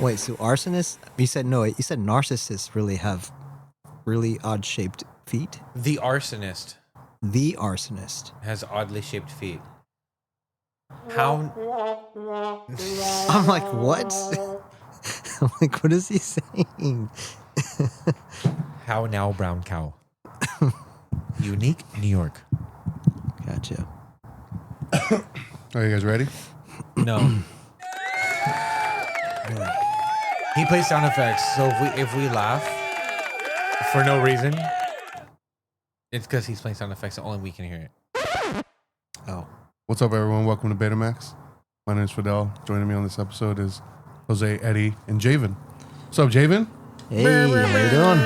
Wait, so arsonists? You said no. You said narcissists really have really odd shaped feet. The arsonist The arsonist. has oddly shaped feet. How? I'm like, what? I'm like, what is he saying? How now, brown cow? Unique, New York. Gotcha. Are you guys ready? No. He plays sound effects, so if we laugh for no reason, it's because he's playing sound effects, and only we can hear it. Oh. What's up, everyone? Welcome to Betamax. My name is Fidel. Joining me on this episode is Jose, Eddie, and Javen. What's up, Javen? Hey, how you doing?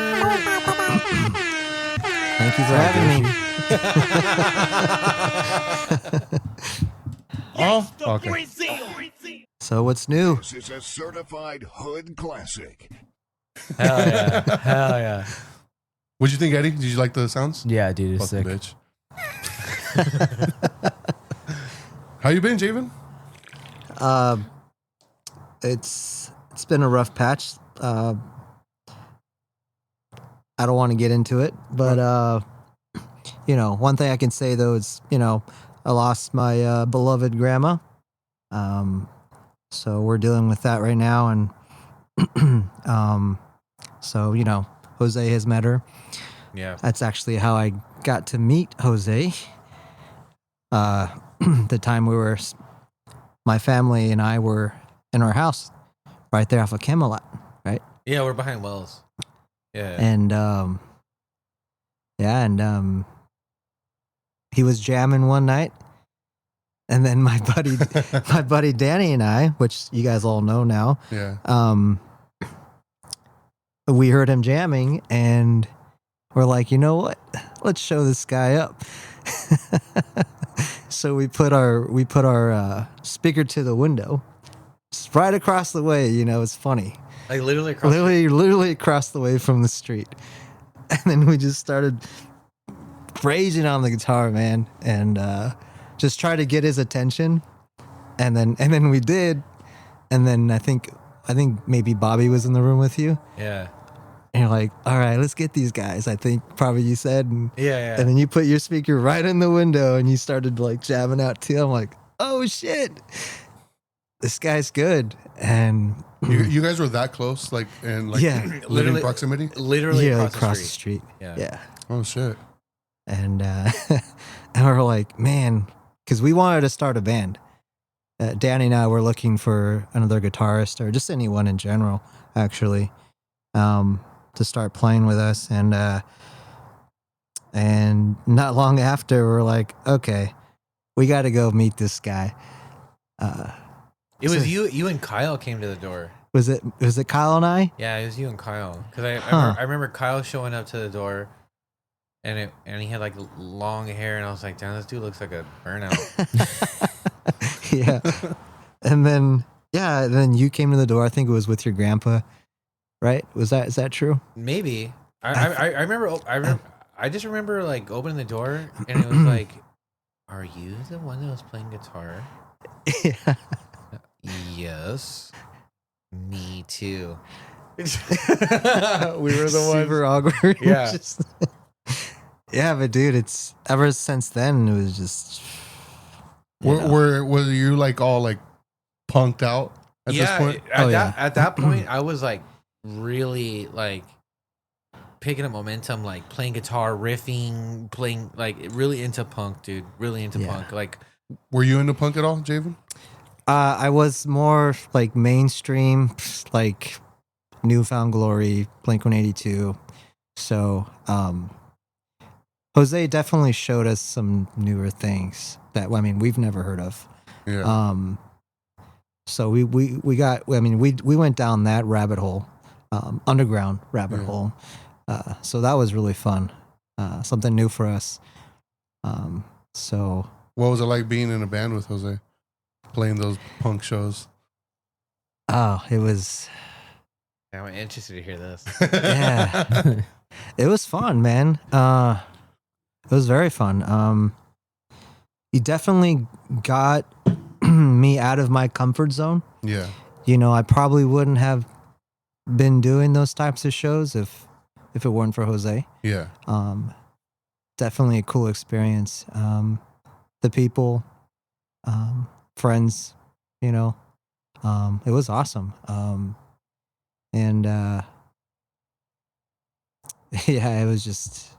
Thank you for having me. Oh, okay. So what's new? This is a certified hood classic. Hell yeah. Hell yeah. What'd you think, Eddie? Did you like the sounds? Yeah, dude, it's Fucking sick. bitch. How you been, Javen? It's been a rough patch. I don't want to get into it, but one thing I can say though is, I lost my beloved grandma. So we're dealing with that right now, and so Jose has met her. Yeah. That's actually how I got to meet Jose. The time my family and I were in our house right there off of Camelot, right? Yeah, we're behind Wells. Yeah. And he was jamming one night, and then my buddy Danny and I, which you guys all know now, Yeah. we heard him jamming, and we're like, you know what? Let's show this guy up. So we put our speaker to the window, just right across the way. It's funny. Like literally across Literally across the way from the street. And then we just started raging on the guitar, man, and just try to get his attention. And then we did. And then I think maybe Bobby was in the room with you. Yeah. And you're like, all right, let's get these guys. I think probably you said. And, Yeah. And then you put your speaker right in the window and you started like jamming out too. I'm like, oh shit, this guy's good. And You guys were that close, Yeah. living proximity? Literally yeah, across the street. Yeah. Oh, shit. And and we're like, man, because we wanted to start a band. Danny and I were looking for another guitarist or just anyone in general, actually, to start playing with us. And not long after, we're like, okay, we got to go meet this guy. It was you and Kyle came to the door. Was it Kyle and I? Yeah, it was you and Kyle. Because I remember Kyle showing up to the door, and he had like long hair, and I was like, damn, this dude looks like a burnout. Yeah. And then you came to the door. I think it was with your grandpa, right? Is that true? Maybe. I remember. I just remember like opening the door, and it was like, "Are you the one that was playing guitar?" Yeah. Yes. Me too. We were the ones super awkward. Yeah. Yeah, but dude, it's ever since then it was just. Were you like all like punked out at this point? At that point, I was like really like picking up momentum, like playing guitar, riffing, playing like really into punk, dude. Really into punk. Like, Were you into punk at all, Javen? I was more like mainstream, like Newfound Glory, Blink-182. So, Jose definitely showed us some newer things that we've never heard of. Yeah. So we went down that rabbit hole, underground rabbit hole. So that was really fun. Something new for us. So What was it like being in a band with Jose? Playing those punk shows? it was. I'm interested to hear this. Yeah. It was fun, man. It was very fun. He definitely got me out of my comfort zone. Yeah. I probably wouldn't have been doing those types of shows if it weren't for Jose. Yeah. Definitely a cool experience. The people, friends, it was awesome. And yeah, it was just,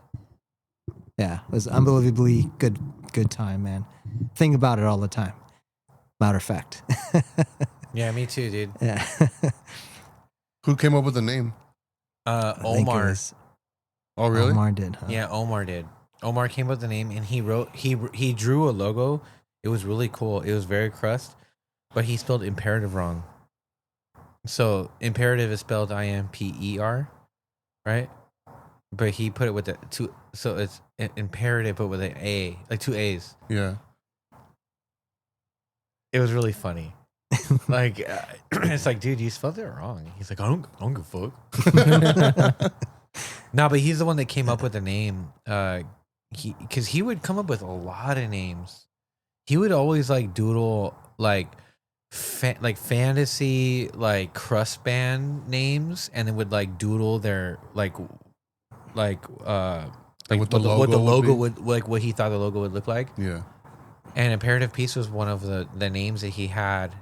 it was unbelievably good time, man. Think about it all the time. Matter of fact. Yeah, me too, dude. Yeah. Who came up with the name? I think it Omar. was Oh, really? Omar did, huh? Yeah, Omar did. Omar came up with the name, and he drew a logo. It was really cool. It was very crust, but he spelled imperative wrong. So imperative is spelled IMPER, right? But he put it with the two, so it's imperative, but with an A, like two A's. Yeah. It was really funny. Like it's like, dude, you spelled it wrong. He's like, I don't give a fuck. No, but he's the one that came up with the name. Because he would come up with a lot of names. He would always like doodle like fantasy like crust band names, and then would like doodle their like what the logo would like, what he thought the logo would look like. Yeah. And Imperative Peace was one of the names that he had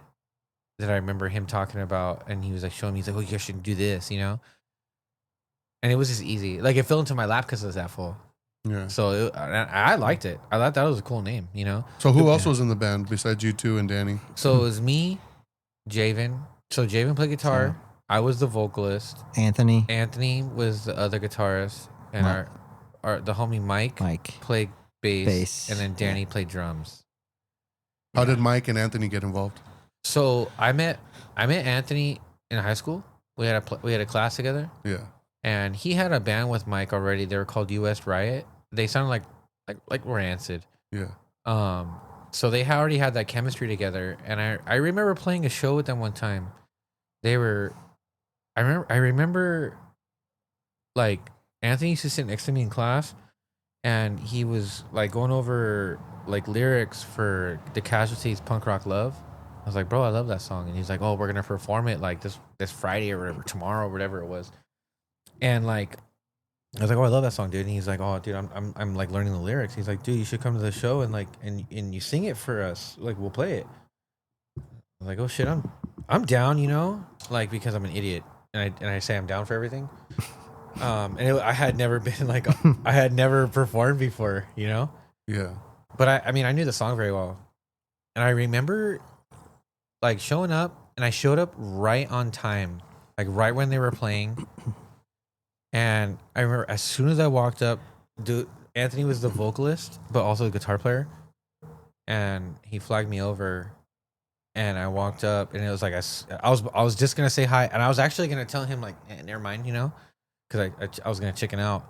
that I remember him talking about, and he was like showing me, he's like, oh, you guys should do this, And it was just easy. Like, it fell into my lap because it was that full. Yeah. So I liked it. I thought that was a cool name, So who else was in the band besides you two and Danny? So it was me, Javen. So Javen played guitar. I was the vocalist. Anthony was the other guitarist. And the homie Mike played bass. And then Danny played drums. How did Mike and Anthony get involved? So I met Anthony in high school. We had a class together. Yeah. And he had a band with Mike already. They were called US Riot. They sounded like Rancid. Yeah. So they already had that chemistry together. And I remember playing a show with them one time. I remember like Anthony used to sit next to me in class, and he was like going over like lyrics for The Casualties' Punk Rock Love. I was like, bro, I love that song. And he's like, oh, we're gonna perform it like this Friday or whatever, tomorrow or whatever it was. And like, I was like, oh, I love that song, dude. And he's like, oh, dude, I'm like learning the lyrics. He's like, dude, you should come to the show and like and you sing it for us. Like, we'll play it. I was like, oh shit, I'm down, like, because I'm an idiot and I say I'm down for everything. I had never been like I had never performed before, Yeah. But I mean I knew the song very well, and I remember like showing up, and I showed up right on time, like right when they were playing. And I remember as soon as I walked up, dude, Anthony was the vocalist, but also the guitar player. And he flagged me over, and I walked up, and it was like I was just gonna say hi, and I was actually gonna tell him like, never mind, because I was gonna chicken out,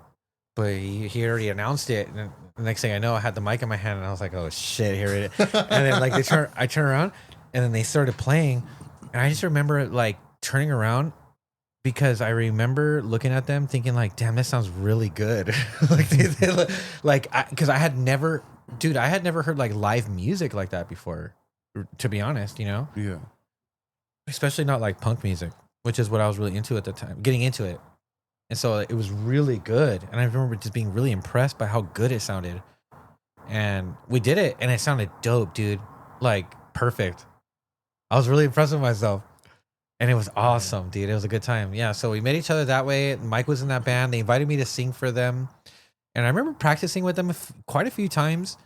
but he already announced it, and the next thing I know, I had the mic in my hand, and I was like, oh shit, here it is. And then like I turn around, and then they started playing, and I just remember like turning around, because I remember looking at them thinking like, damn, this sounds really good. Because I had never heard like live music like that before, to be honest, Yeah. especially not like punk music, which is what I was really into at the time, getting into it. And so it was really good. And I remember just being really impressed by how good it sounded. And we did it, and it sounded dope, dude. Like, perfect. I was really impressed with myself. And it was awesome, dude. It was a good time. Yeah, so we met each other that way. Mike was in that band. They invited me to sing for them. And I remember practicing with them quite a few times.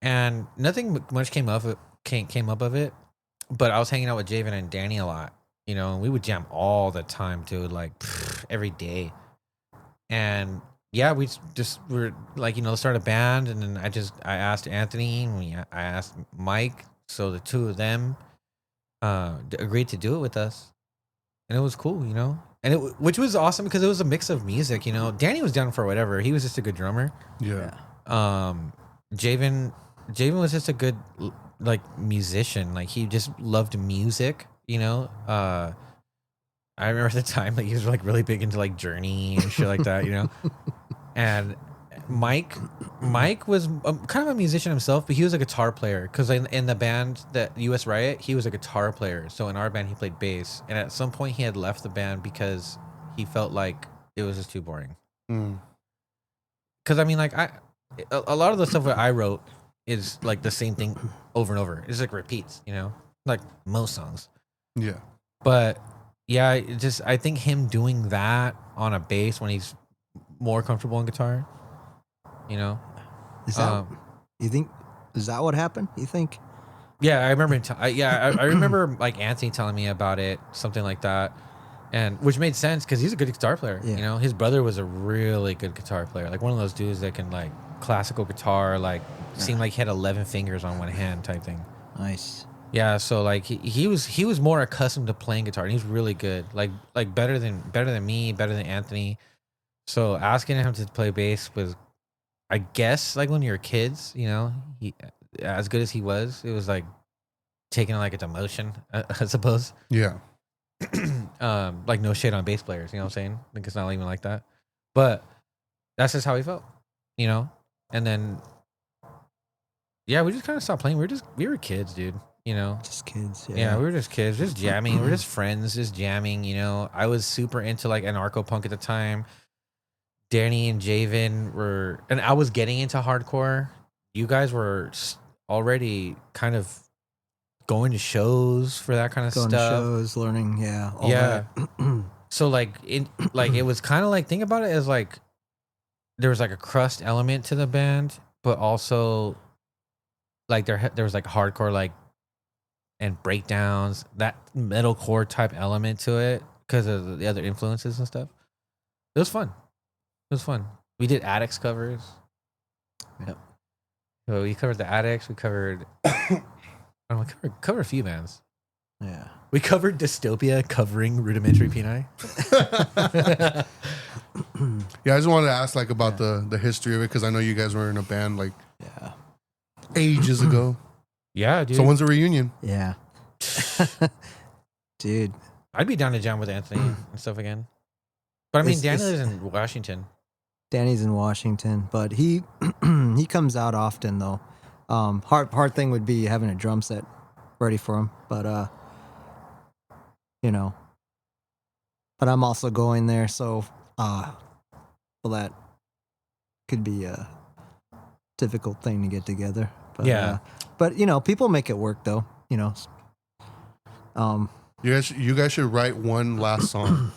And nothing much came up of it. But I was hanging out with Javen and Danny a lot. And we would jam all the time, dude, like every day. And yeah, we were like, start a band. And then I asked Anthony, and I asked Mike. So the two of them agreed to do it with us. And it was cool, and which was awesome because it was a mix of music, Danny was down for whatever. He was just a good drummer. Yeah. Javen was just a good like musician. Like, he just loved music. I remember at the time, like, he was like really big into like Journey and shit like that, and Mike was kind of a musician himself, but he was a guitar player because in the band that US Riot, he was a guitar player. So in our band, he played bass, and at some point, he had left the band because he felt like it was just too boring. Because I mean, like a lot of the stuff that I wrote is like the same thing over and over. It's like repeats, you know, like most songs. Yeah. But yeah, I think him doing that on a bass when he's more comfortable on guitar, you know. Is that you think? Is that what happened? You think? Yeah, I remember. I remember like Anthony telling me about it, something like that, and which made sense because he's a good guitar player. Yeah. You know, his brother was a really good guitar player, like one of those dudes that can like classical guitar, like seemed like he had 11 fingers on one hand type thing. Nice. Yeah, so like he was more accustomed to playing guitar, and he's really good, like better than me, better than Anthony. So asking him to play bass was, I guess, like when you're kids, you know, he as good as he was, it was like taking like a demotion, I suppose. Yeah. Like no shade on bass players, you know what I'm saying? Like it's not even like that, but that's just how he felt, you know. And then yeah, we just kind of stopped playing. We were kids, dude. You know, Just kids. Yeah. yeah, we were just kids, just jamming. We were just friends, just jamming. You know, I was super into like anarcho punk at the time. Danny and Javen were, and I was getting into hardcore. You guys were already kind of going to shows for that kind of Going stuff. to shows, learning. Yeah. All Yeah. that. So like it was kind of like, think about it as like there was like a crust element to the band, but also like there was like hardcore like and breakdowns, that metalcore type element to it because of the other influences and stuff. It was fun. It was fun. We did Addicts covers. Yep. So we covered the Addicts. We covered covered a few bands. Yeah. We covered Dystopia covering Rudimentary Peni. Yeah, I just wanted to ask like about the history of it because I know you guys were in a band like Yeah. ages ago. Yeah, dude. So when's the reunion? Yeah. Dude. I'd be down to jam with Anthony and stuff again. But I mean, Danny lives in Washington. Danny's in Washington, but he he comes out often though. Hard thing would be having a drum set ready for him, but you know. But I'm also going there, so well, that could be a difficult thing to get together. But, Yeah. But you know, people make it work though. You know. You guys should write one last song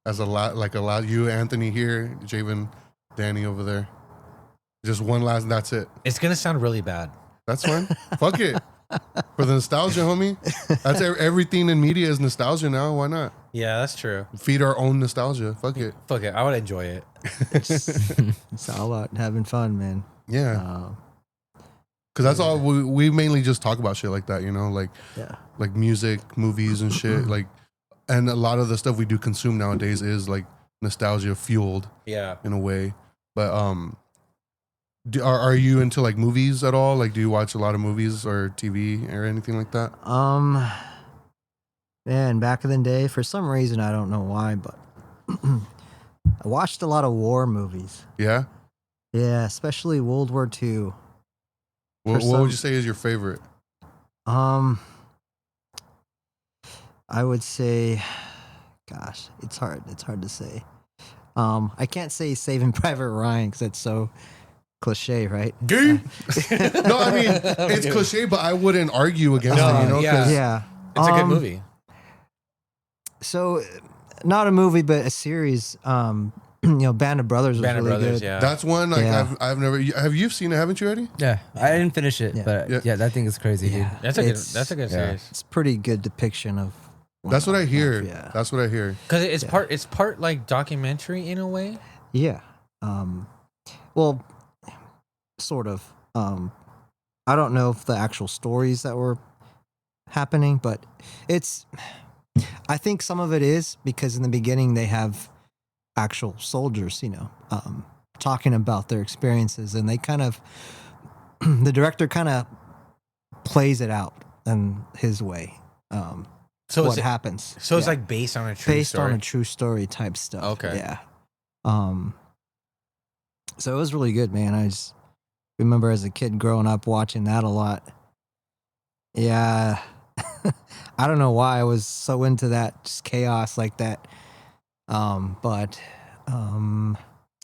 as a lot. You, Anthony here, Javen, Danny over there. Just one last. That's it. It's gonna sound really bad. That's fine. Fuck it. For the nostalgia, homie. That's everything in media is nostalgia now. Why not? Yeah, that's true. Feed our own nostalgia. Fuck it. Fuck it. I would enjoy it. It's all about having fun, man. Yeah. Because that's all we mainly just talk about shit like that, you know, like Yeah. like music, movies, and shit. Like, and a lot of the stuff we do consume nowadays is like nostalgia fueled Yeah. in a way. But are you into like movies at all? Like, do you watch a lot of movies or TV or anything like that? Man, back in the day, for some reason I don't know why, but I watched a lot of war movies. Yeah. Yeah, especially World War II. What some- would you say is your favorite? I would say, gosh, it's hard. It's hard to say. I can't say Saving Private Ryan because it's so cliche, right? No, I mean it's cliche, but I wouldn't argue against it. You know, yeah. 'cause- Yeah, It's a good movie. So, not a movie, but a series. You know, Band of Brothers was Band of really Brothers, good. yeah. That's one. Like Yeah. I've never. Have you seen it? Haven't you, Eddie? Yeah, I didn't finish it, Yeah. but yeah, that thing is crazy, dude. Yeah, That's a good. it's- That's a good yeah. series. It's pretty good depiction of. That's what I hear. Yeah. That's what I hear. Because it's Yeah. It's part like documentary in a way. Yeah. Well, sort of. I don't know if the actual stories that were happening, but it's. I think some of it is because in the beginning they have actual soldiers, you know, talking about their experiences, and they kind of. The director kind of plays it out in his way. So what happens? So it's Yeah. like based on a true based story. on a true story type stuff. Okay. Yeah. So it was really good, man. I just remember as a kid growing up watching that a lot. Yeah. I don't know why I was so into that, just chaos like that. But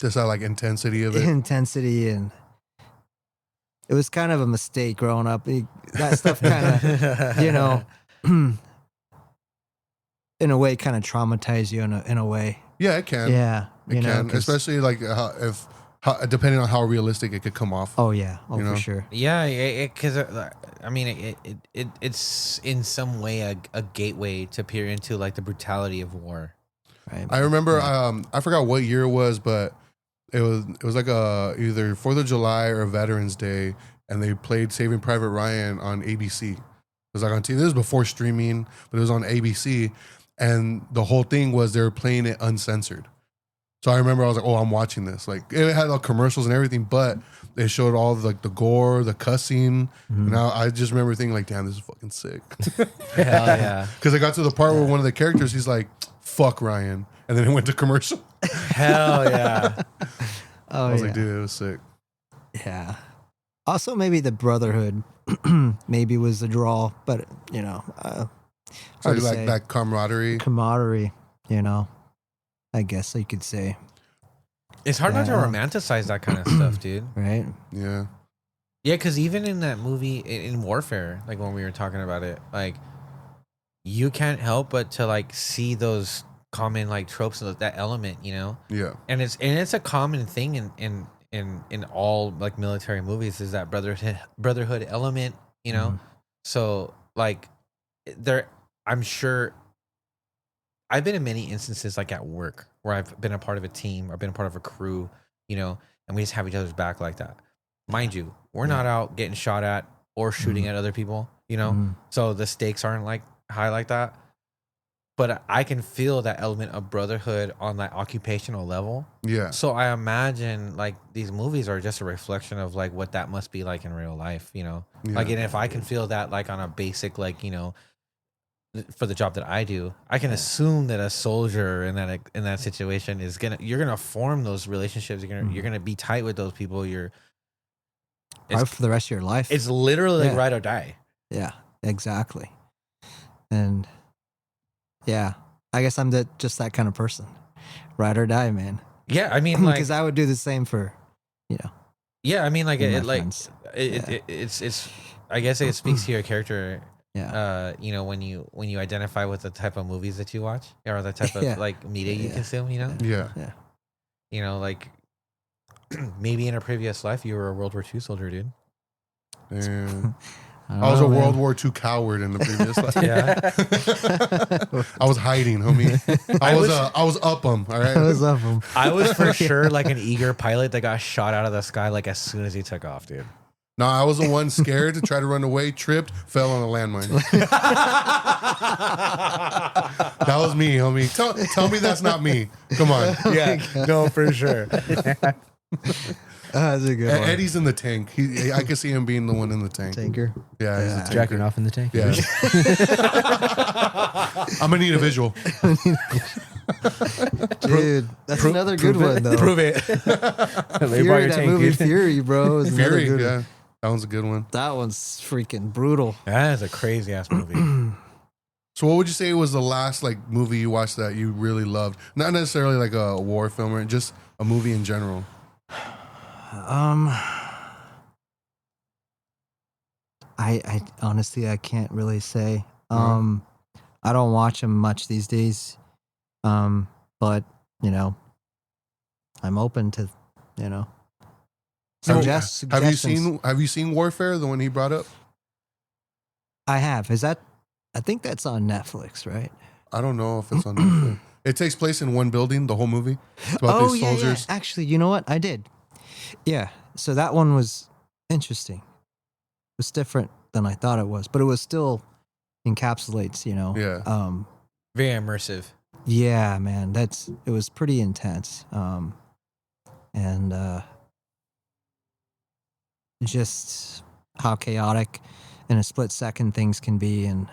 Just that like intensity of it. intensity, and it was kind of a mistake growing up. That stuff kind of, you know, in a way, kind of traumatize you in a way. Yeah, it can. Yeah, It can, especially like depending on how realistic it could come off. Oh yeah, you know? for sure. Yeah, because I mean, it's in some way a gateway to peer into like the brutality of war. Right. I remember, I forgot what year it was, but it was like either 4th of July or Veterans Day, and they played Saving Private Ryan on ABC. It was like on TV. This was before streaming, but it was on ABC, and the whole thing was they were playing it uncensored. So I remember I was like, "Oh, I'm watching this." Like it had all commercials and everything, but they showed all the, like the gore, the cussing. And I just remember thinking, like, "Damn, this is fucking sick." Hell yeah. Because I got to the part where one of the characters, he's like, "Fuck Ryan," and then it went to commercial. Hell yeah. Oh I was yeah. like, "Dude, it was sick." Yeah. Also, maybe the brotherhood, maybe was the draw, but So hard to like say. that camaraderie. Camaraderie, I guess you could say, It's hard not to Yeah. romanticize that kind of stuff, dude. right? Yeah, Yeah, because even in that movie, in Warfare, like when we were talking about it, like you can't help but to like see those common like tropes of that element, yeah, and it's a common thing in all like military movies is that brotherhood element, Mhm. So like I'm sure I've been in many instances like at work where I've been a part of a team or been a part of a crew, and we just have each other's back like that. Mind you, we're not out getting shot at or shooting at other people, Mhm. so the stakes aren't like high like that. But I can feel that element of brotherhood on that occupational level. yeah. So I imagine like these movies are just a reflection of like what that must be like in real life, Yeah. Like, and if I can feel that like on a basic like for the job that I do, I can assume that a soldier in that situation you're gonna form those relationships. You're gonna be tight with those people. Probably for the rest of your life. It's literally like Yeah. ride or die. Yeah, exactly. And yeah, I guess I'm just that kind of person. Ride or die, man. Yeah, I mean like Because I would do the same for, yeah, I mean like my it like friends. it's I guess it speaks to your character. Yeah. When you identify with the type of movies that you watch or the type of Yeah. like media you Yeah. consume, Yeah. Like maybe in a previous life you were a World War II soldier, dude. Damn. don't I was know, a man. World War II coward in the previous life. Yeah. I was hiding, homie. I was up 'em, all right? I was of them. I was for sure like an eager pilot that got shot out of the sky like as soon as he took off, dude. No, I was the one scared to try to run away, tripped, fell on a landmine. That was me, homie. Tell me that's not me. Come on. Yeah, no, for sure. That's a good one. Eddie's in the tank. I can see him being the one in the tank. Tanker. Yeah, he's a Yeah. tanker. Jacking off in the tank. Yeah. I'm gonna need a visual. Dude, that's another good one, though. Prove it. They brought Fury, your that tank, movie dude. Fury, bro. Is another Fury, good yeah. one. That one's a good one. That one's freaking brutal. That is a crazy ass movie. So what would you say was the last like movie you watched that you really loved? Not necessarily like a war film or just a movie in general. I honestly I can't really say. No? I don't watch them much these days. But I'm open to Have suggestions. you seen Warfare, the one he brought up? I have. I think that's on Netflix, right? I don't know if it's on Netflix. It takes place in one building, the whole movie. It's about these soldiers. Yeah. Actually, you know what? I did. Yeah. So that one was interesting. It was different than I thought it was, but it was still encapsulates, Yeah. Very immersive. Yeah, man. It was pretty intense. And just how chaotic in a split second things can be, and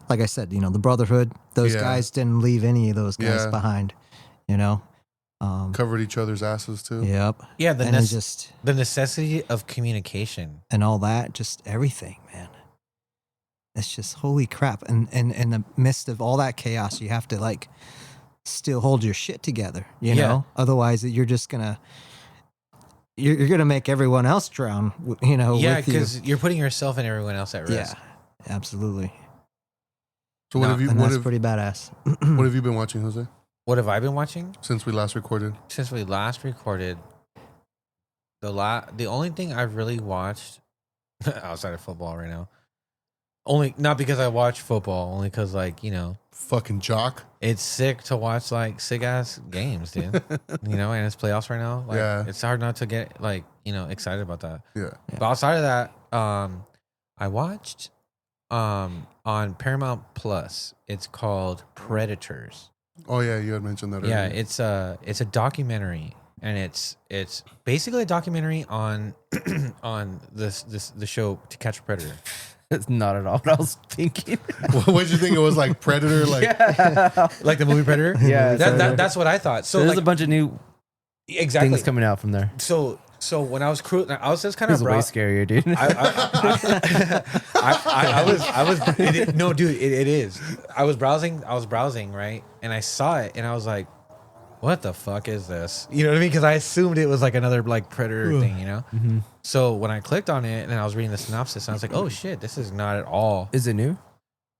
like I said, the brotherhood, those Yeah. guys didn't leave any of those guys Yeah. behind. you know. Covered each other's asses too. Yep. Yeah, And it's just the necessity of communication. and all that, just everything, man. It's just holy crap. And in the midst of all that chaos, you have to like still hold your shit together, you Yeah. know? Otherwise you're just gonna you're gonna make everyone else drown, you know, Yeah, with you. because you're putting yourself and everyone else at risk. Yeah, absolutely. So what No, have you And what that's have, pretty badass. what have you been watching, Jose? What have I been watching Since we last recorded? since we last recorded? The only thing I've really watched outside of football right now, only not because I watch football, only because like Fucking jock. it's sick to watch like sick ass games, dude. And it's playoffs right now. Like, Yeah. it's hard not to get like excited about that. Yeah. But outside of that, I watched on Paramount Plus. It's called Predators. Oh yeah, you had mentioned that. Yeah, earlier. it's a documentary, and it's basically a documentary on the show To Catch a Predator. That's not at all what I was thinking. What did you think it was like? Predator, like Like the movie Predator. Yeah, that's what I thought. So There's like, a bunch of new exactly. things coming out from there. So when I was I was just kind It of was way scarier, dude. I was no, dude. It is. I was browsing, right, and I saw it, and I was like, "What the fuck is this?" You know what I mean? Because I assumed it was like another like Predator thing, Mm-hmm. So when I clicked on it and I was reading the synopsis, I was like, "Oh shit, this is not at all." Is it new?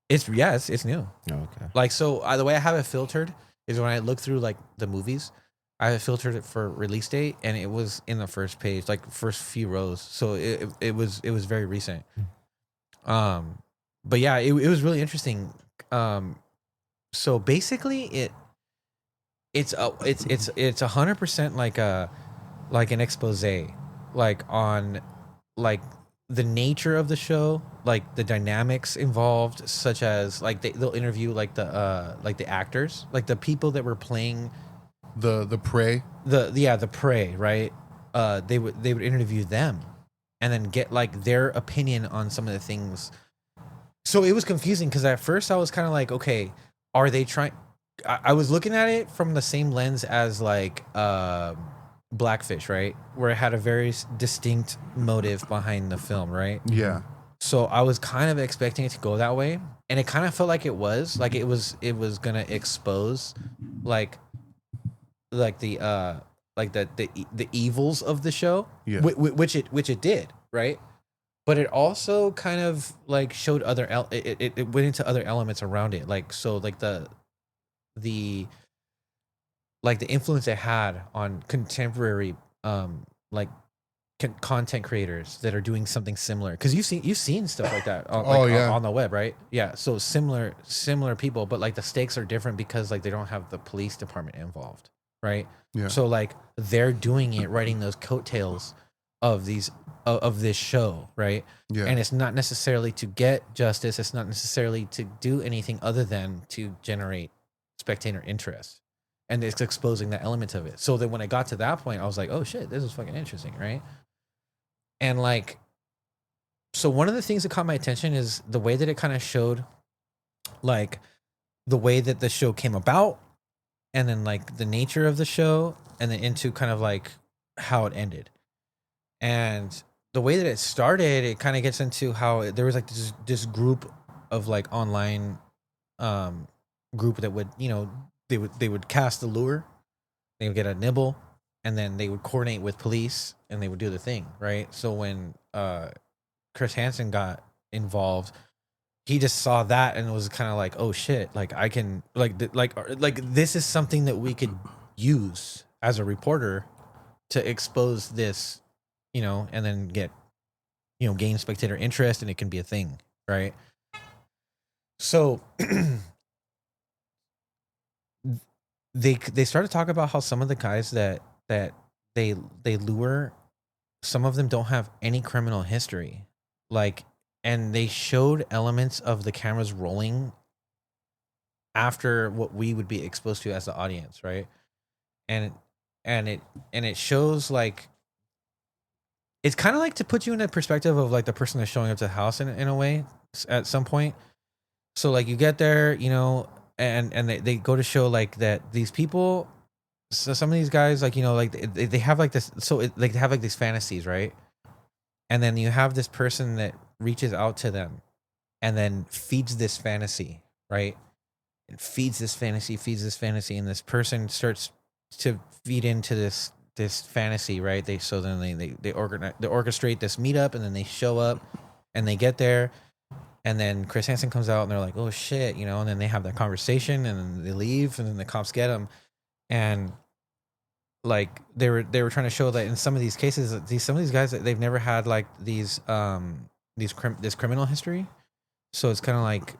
It's new. Oh, okay. Like so, the way I have it filtered is when I look through like the movies, I have filtered it for release date, and it was in the first page, like first few rows. So it was very recent. But yeah, it was really interesting. So basically, it's 100% like an expose, like on like the nature of the show, like the dynamics involved, such as like they'll interview like the actors, like the people that were playing the prey. the prey, right? They would interview them and then get like their opinion on some of the things. So it was confusing because at first I was kind of like, okay, are they trying? I was looking at it from the same lens as like Blackfish, right? Where it had a very distinct motive behind the film, right? Yeah. So I was kind of expecting it to go that way, and it kind of felt like it was gonna expose like the evils of the show, Yeah. which it did, right? But it also kind of like showed other it went into other elements around it, like so like the influence it had on contemporary content creators that are doing something similar, because you've seen stuff like that on the web, right? Yeah, so similar people, but like the stakes are different because like they don't have the police department involved, right? Yeah. So like they're doing it, writing those coattails of this show, right? Yeah. And it's not necessarily to get justice, it's not necessarily to do anything other than to generate spectator interest, and it's exposing that element of it. So then when I got to that point, I was like, oh shit, this is fucking interesting, right? And like, so one of the things that caught my attention is the way that it kind of showed like the way that the show came about, and then like the nature of the show, and then into kind of like how it ended. And the way that it started, it kind of gets into how there was like this group of like online group that would, they would cast the lure, they would get a nibble, and then they would coordinate with police and they would do the thing, right? So when Chris Hansen got involved, he just saw that and was kind of like, oh shit, like I can like this is something that we could use as a reporter to expose this, and then get, gain spectator interest, and it can be a thing, right? So they started to talk about how some of the guys that they lure, some of them don't have any criminal history, like, and they showed elements of the cameras rolling after what we would be exposed to as the audience, right? And it shows like, it's kind of like to put you in a perspective of like the person that's showing up to the house in a way at some point. So like you get there, and they go to show like that these people so some of these guys, like, you know, like they have like this, like they have like these fantasies, right? And then you have this person that reaches out to them and then feeds this fantasy, right? It feeds this fantasy, and this person starts to feed into this fantasy, right? They orchestrate this meetup, and then they show up, and they get there, and then Chris Hansen comes out, and they're like, "Oh shit," you know, and then they have that conversation, and then they leave, and then the cops get them, and like they were trying to show that in some of these cases, some of these guys, they've never had like this criminal history, so it's kind of like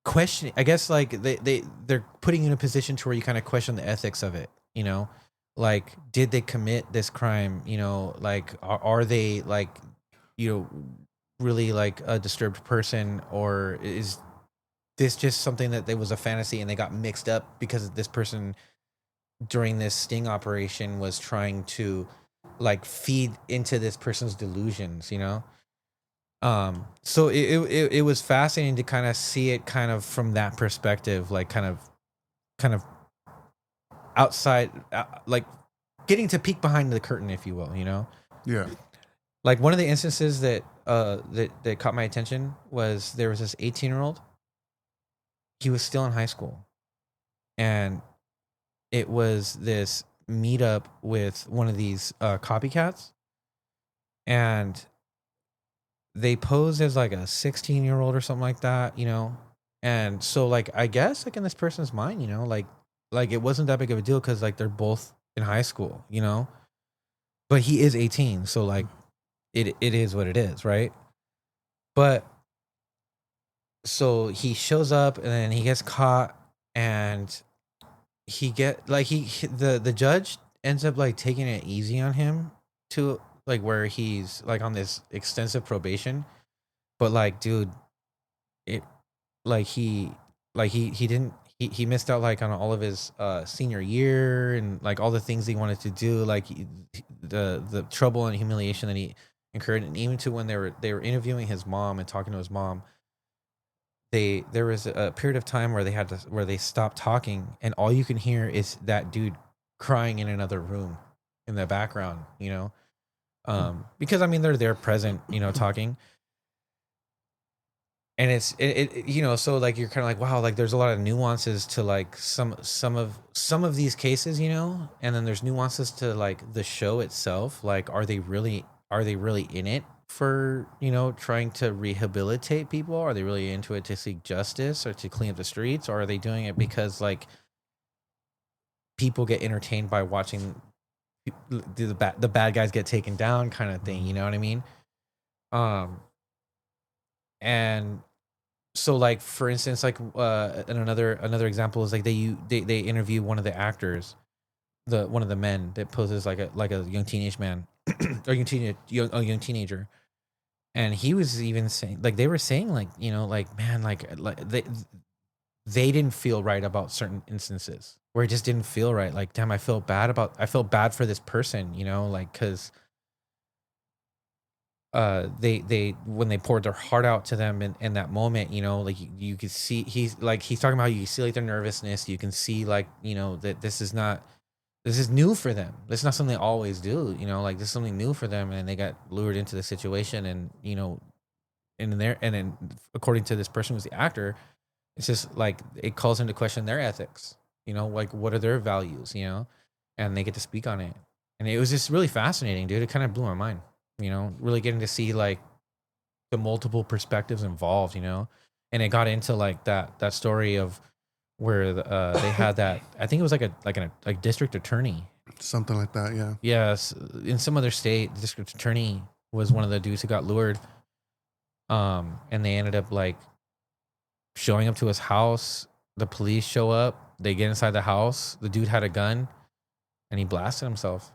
questioning, I guess, like they're putting you in a position to where you kind of question the ethics of it, you know, like did they commit this crime, you know, like are they like, you know, really like a disturbed person, or is this just something that there was a fantasy and they got mixed up because this person during this sting operation was trying to like feed into this person's delusions, you know? So it was fascinating to kind of see it kind of from that perspective, like kind of outside, like getting to peek behind the curtain, if you will, you know? Yeah. Like one of the instances that that caught my attention was there was this 18-year-old. He was still in high school, and it was this meetup with one of these copycats, and they posed as like a 16-year-old or something like that, you know? And so like, I guess like in this person's mind, you know, like it wasn't that big of a deal because like they're both in high school, you know? But he is 18, so like it is what it is, right? But so he shows up and then he gets caught, and the judge ends up like taking it easy on him to like where he's like on this extensive probation, but like dude, it like he didn't, he missed out like on all of his senior year and like all the things he wanted to do, like the trouble and humiliation that he incurred, and even to when they were interviewing his mom and talking to his mom, there was a period of time where they stopped talking, and all you can hear is that dude crying in another room in the background, you know? Because I mean they're there present, you know, talking, and it you know, so like you're kind of like, wow, like there's a lot of nuances to like some of these cases, you know, and then there's nuances to like the show itself. Like, are they really in it for, you know, trying to rehabilitate people? Are they really into it to seek justice or to clean up the streets, or are they doing it because like people get entertained by watching the bad guys get taken down, kind of thing, you know what I mean? And so like for instance, like and another example is like they interview one of the actors, one of the men that poses like a young teenage man or young teenager, and he was even saying, like they were saying, like, you know, like, man, like they didn't feel right about certain instances where it just didn't feel right. Like, damn, I felt bad for this person, you know, like, cause they when they poured their heart out to them in that moment, you know, like you could see, he's talking about, you see like their nervousness, you can see like, you know, that this is new for them. This is not something they always do, you know, like this is something new for them, and they got lured into the situation, and, you know, and then according to this person who's the actor, it's just like it calls into question their ethics, you know, like what are their values, you know, and they get to speak on it. And it was just really fascinating, dude. It kind of blew my mind, you know, really getting to see like the multiple perspectives involved, you know. And it got into like that story of where they had that, I think it was like a district attorney, Something like that, yeah. yes, in some other state. The district attorney was one of the dudes who got lured, and they ended up like showing up to his house. The police show up, they get inside the house, the dude had a gun, and he blasted himself,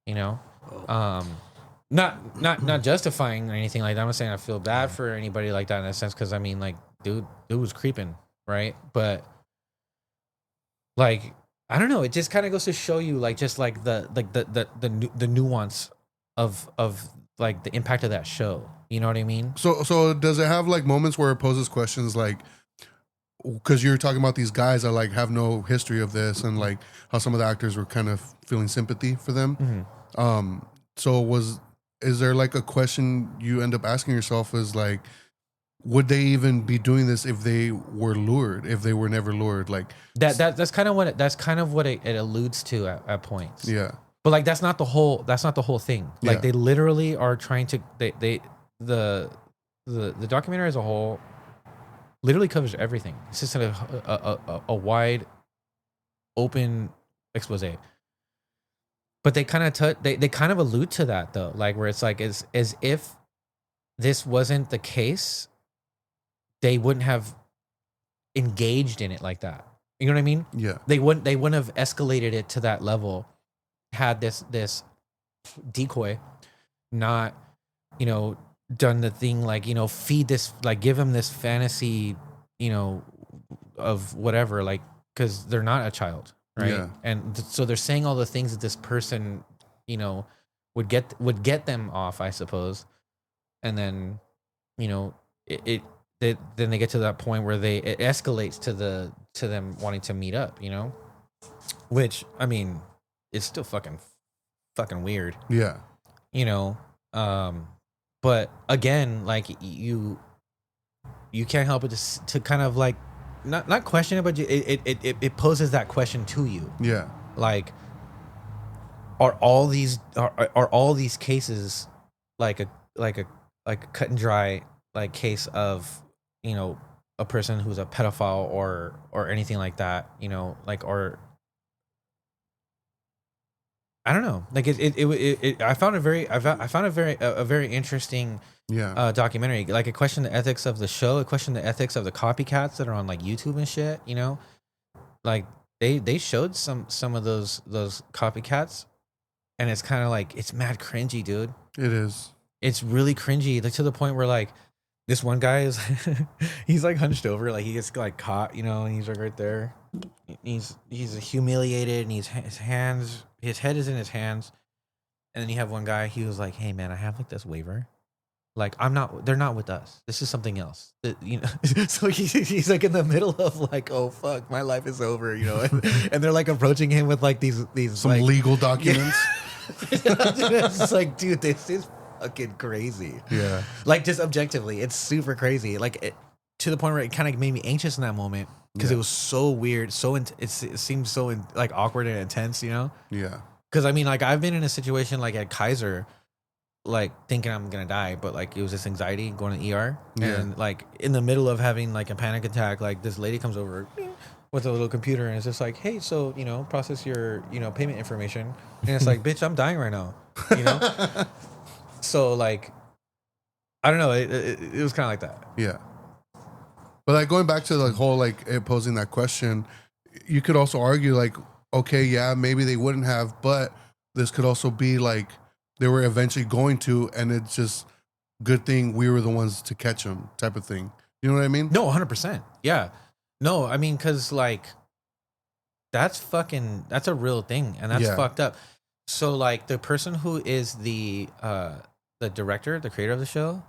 you know. Not justifying or anything like that. I'm not saying I feel bad for anybody like that in a sense, because I mean, like, dude was creeping, right? But like, I don't know, it just kind of goes to show you like just like the nuance of like the impact of that show, you know what I mean? So does it have like moments where it poses questions like, because you're talking about these guys that like have no history of this, and like how some of the actors were kind of feeling sympathy for them. So is there like a question you end up asking yourself is like, would they even be doing this if they were lured, if they were never lured? Like that's kind of what it alludes to at points. yeah, But like that's not the whole thing. Like Yeah. they literally are trying to the documentary as a whole literally covers everything. It's just a wide open expose. But they kind of they kind of allude to that though, like where it's like as if this wasn't the case, they wouldn't have engaged in it like that. You know what I mean? yeah, They wouldn't have escalated it to that level had this decoy not, you know, done the thing like, you know, feed this, like give him this fantasy, you know, of whatever, like, because they're not a child, right? Yeah. And so they're saying all the things that this person, you know, would get them off, I suppose. And then, you know, then they get to that point where it escalates to them wanting to meet up, you know, which I mean, it's still fucking weird, yeah, you know. But again, like you can't help it to kind of like not question it, but it poses that question to you, yeah, like are all these cases like a cut and dry like case of, you know, a person who's a pedophile or anything like that, you know, like, or I don't know, like I found it a very interesting yeah, documentary. Like it questioned the ethics of the show, it questioned the ethics of the copycats that are on like YouTube and shit, you know, like they showed some of those copycats, and it's kind of like it's mad cringy, dude. it is. It's really cringy, like to the point where like this one guy is he's like hunched over, like he gets like caught, you know, and he's like right there. He's humiliated, and his head is in his hands. And then you have one guy, he was like, "Hey man, I have like this waiver. Like they're not with us. This is something else." You know, so he's like in the middle of like, "Oh fuck, my life is over," you know, and they're like approaching him with like these Some like, legal documents. it's just like, dude, this is fucking crazy. Yeah, Like just objectively, it's super crazy. Like to the point where it kind of made me anxious in that moment because Yeah. it was so weird, it seemed so like awkward and intense, you know? yeah, Because I mean, like I've been in a situation like at Kaiser, like thinking I'm gonna die, but like it was this anxiety going to ER, and like in the middle of having like a panic attack, like this lady comes over with a little computer and it's just like, "Hey, so you know, process your payment information," and it's like, "Bitch, I'm dying right now," you know? So like, I don't know, it was kind of like that. yeah. But like going back to the whole like it posing that question, you could also argue like, okay, yeah, maybe they wouldn't have, but this could also be like they were eventually going to, and it's just good thing we were the ones to catch them, type of thing. You know what I mean? No, 100%. Yeah. No, I mean, because like that's a real thing, and that's Yeah. fucked up. So like the person who is the director, the creator of the show,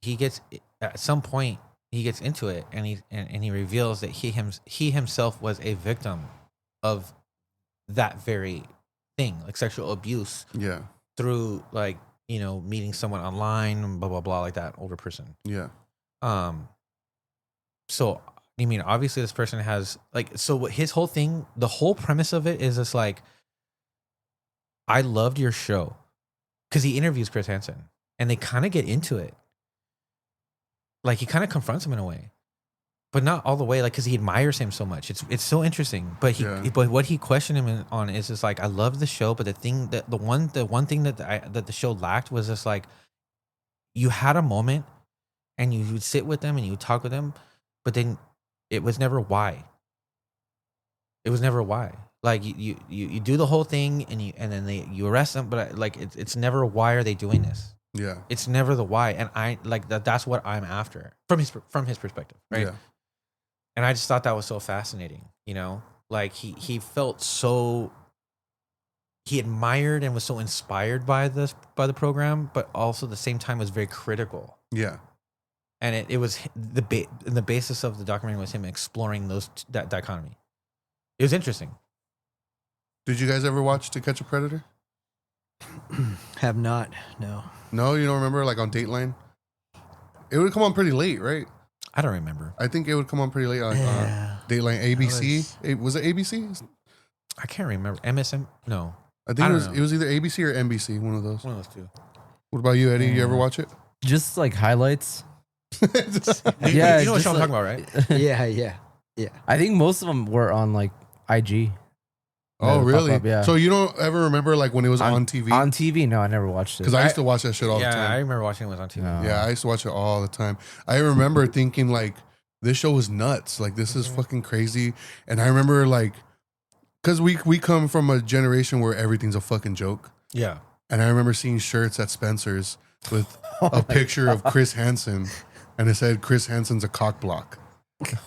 he gets at some point he gets into it, and he reveals that he himself was a victim of that very thing, like sexual abuse Yeah, through like, you know, meeting someone online, blah blah blah, like that older person. yeah, So I mean, obviously this person has like, so what his whole thing, the whole premise of it is just like, I loved your show, because he interviews Chris Hansen and they kind of get into it. Like he kind of confronts him in a way, but not all the way, like because he admires him so much. It's so interesting. But but what he questioned him on is just like, I love the show, but the one thing that that the show lacked was just like, you had a moment and you would sit with them and you would talk with them, but then it was never why. It was never why. Like you do the whole thing and then you arrest them, but like it's never why are they doing this. yeah, It's never the why, and I like that. That's what I'm after from his perspective, right? yeah, And I just thought that was so fascinating, you know. Like he felt so, he admired and was so inspired by the program, but also at the same time was very critical. yeah, and it was the basis of the documentary was him exploring that dichotomy. It was interesting. Did you guys ever watch To Catch a Predator? Have not. No. No, you don't remember? Like on Dateline? It would come on pretty late, right? I don't remember. I think it would come on pretty late on Dateline. ABC? Was it ABC? I can't remember. MSM? No. I think it was either ABC or NBC, one of those. One of those two. What about you, Eddie? You ever watch it? Just like highlights. Yeah, you know what I'm talking about, right? Yeah. I think most of them were on like IG. Oh, really? Yeah. So you don't ever remember like when it was on TV? On TV? No, I never watched it. Because I used to watch that shit all the Yeah, time. I remember watching it was on TV. No. Yeah, I used to watch it all the time. I remember thinking like, this show is nuts. Like, this is fucking crazy. And I remember like, because we come from a generation where everything's a fucking joke. Yeah. And I remember seeing shirts at Spencer's with a picture of Chris Hansen, and it said Chris Hansen's a cock block.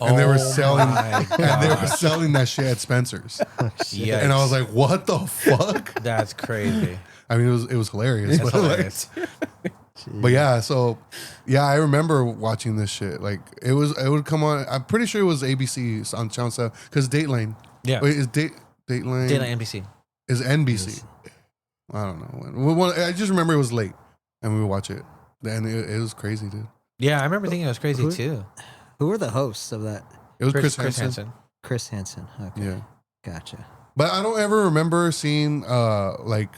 And they were selling that shit at Spencer's. Yeah. And I was like, what the fuck? That's crazy. I mean, it was hilarious. It's But, hilarious. but yeah, so yeah, I remember watching this shit. Like it would come on. I'm pretty sure it was ABC on Channel 7 because Dateline. Yeah. Wait, is Dateline? Dateline NBC. Is NBC? I don't know when. I just remember it was late, and we would watch it, and it was crazy, dude. Yeah, I remember thinking it was crazy too. Who were the hosts of that? It was Chris Hansen. Chris Hansen. Okay. Yeah. Gotcha. But I don't ever remember seeing like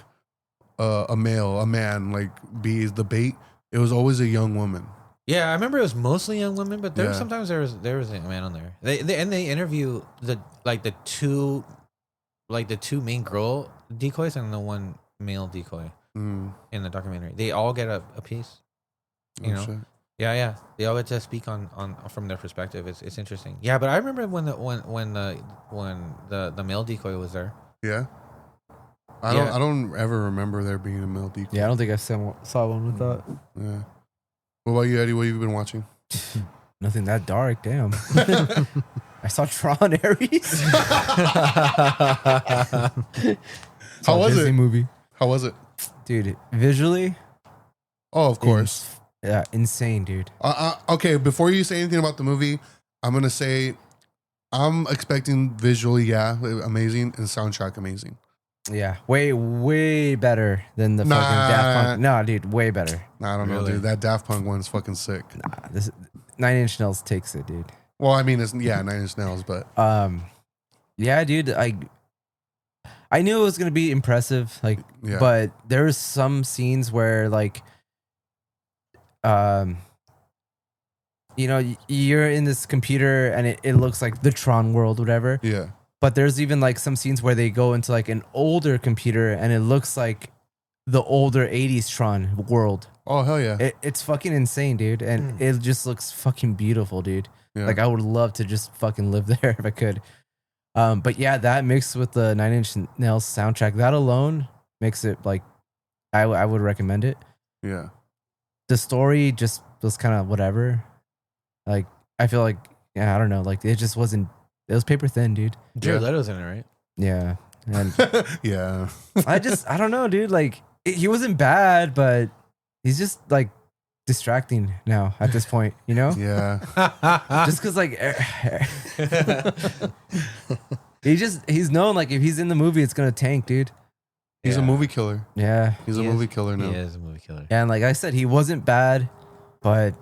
a man like be the bait. It was always a young woman. Yeah, I remember it was mostly young women, but there Yeah. sometimes there was a man on there. They interview the two main girl decoys and the one male decoy in the documentary. They all get a piece. You know. Shit. Yeah. They all get to speak on from their perspective. It's interesting. Yeah, but I remember when the male decoy was there. Yeah. I don't ever remember there being a male decoy. Yeah, I don't think I saw one with that. Yeah. What about you, Eddie? What have you been watching? Nothing that dark. Damn. I saw Tron Ares. How was Disney it? movie, How was it? dude? Visually, Oh, of course. yeah, insane, dude. Okay, before you say anything about the movie, I'm gonna say I'm expecting visually, amazing, and soundtrack amazing. Yeah, way better than the fucking Daft Punk. No, dude, way better. Nah, I don't know, Really? dude. That Daft Punk one's fucking sick. Nah, this 9 Inch Nails takes it, dude. Well, I mean, it's 9 Inch Nails, but Yeah, dude, I knew it was gonna be impressive, like, yeah, but there's some scenes where like, you know, you're in this computer and it looks like the Tron world, whatever. yeah, But there's even like some scenes where they go into like an older computer and it looks like the older 80s Tron world. oh hell yeah, It's fucking insane, dude. And it just looks fucking beautiful, dude. yeah. Like I would love to just fucking live there if I could. But yeah, that mixed with the 9 Inch Nails soundtrack, that alone makes it like, I would recommend it. yeah. The story just was kind of whatever. Like, I feel like, yeah, I don't know. Like, it just wasn't, it was paper thin, dude. Jared Yeah. Leto's in it, right? Yeah. And Yeah. I don't know, dude. Like, he wasn't bad, but he's just like distracting now at this point, you know? Yeah. Just because, like, he's known, like, if he's in the movie, it's going to tank, dude. He's a movie killer. Yeah. He's a He movie killer now. He is a movie killer. And like I said, he wasn't bad, but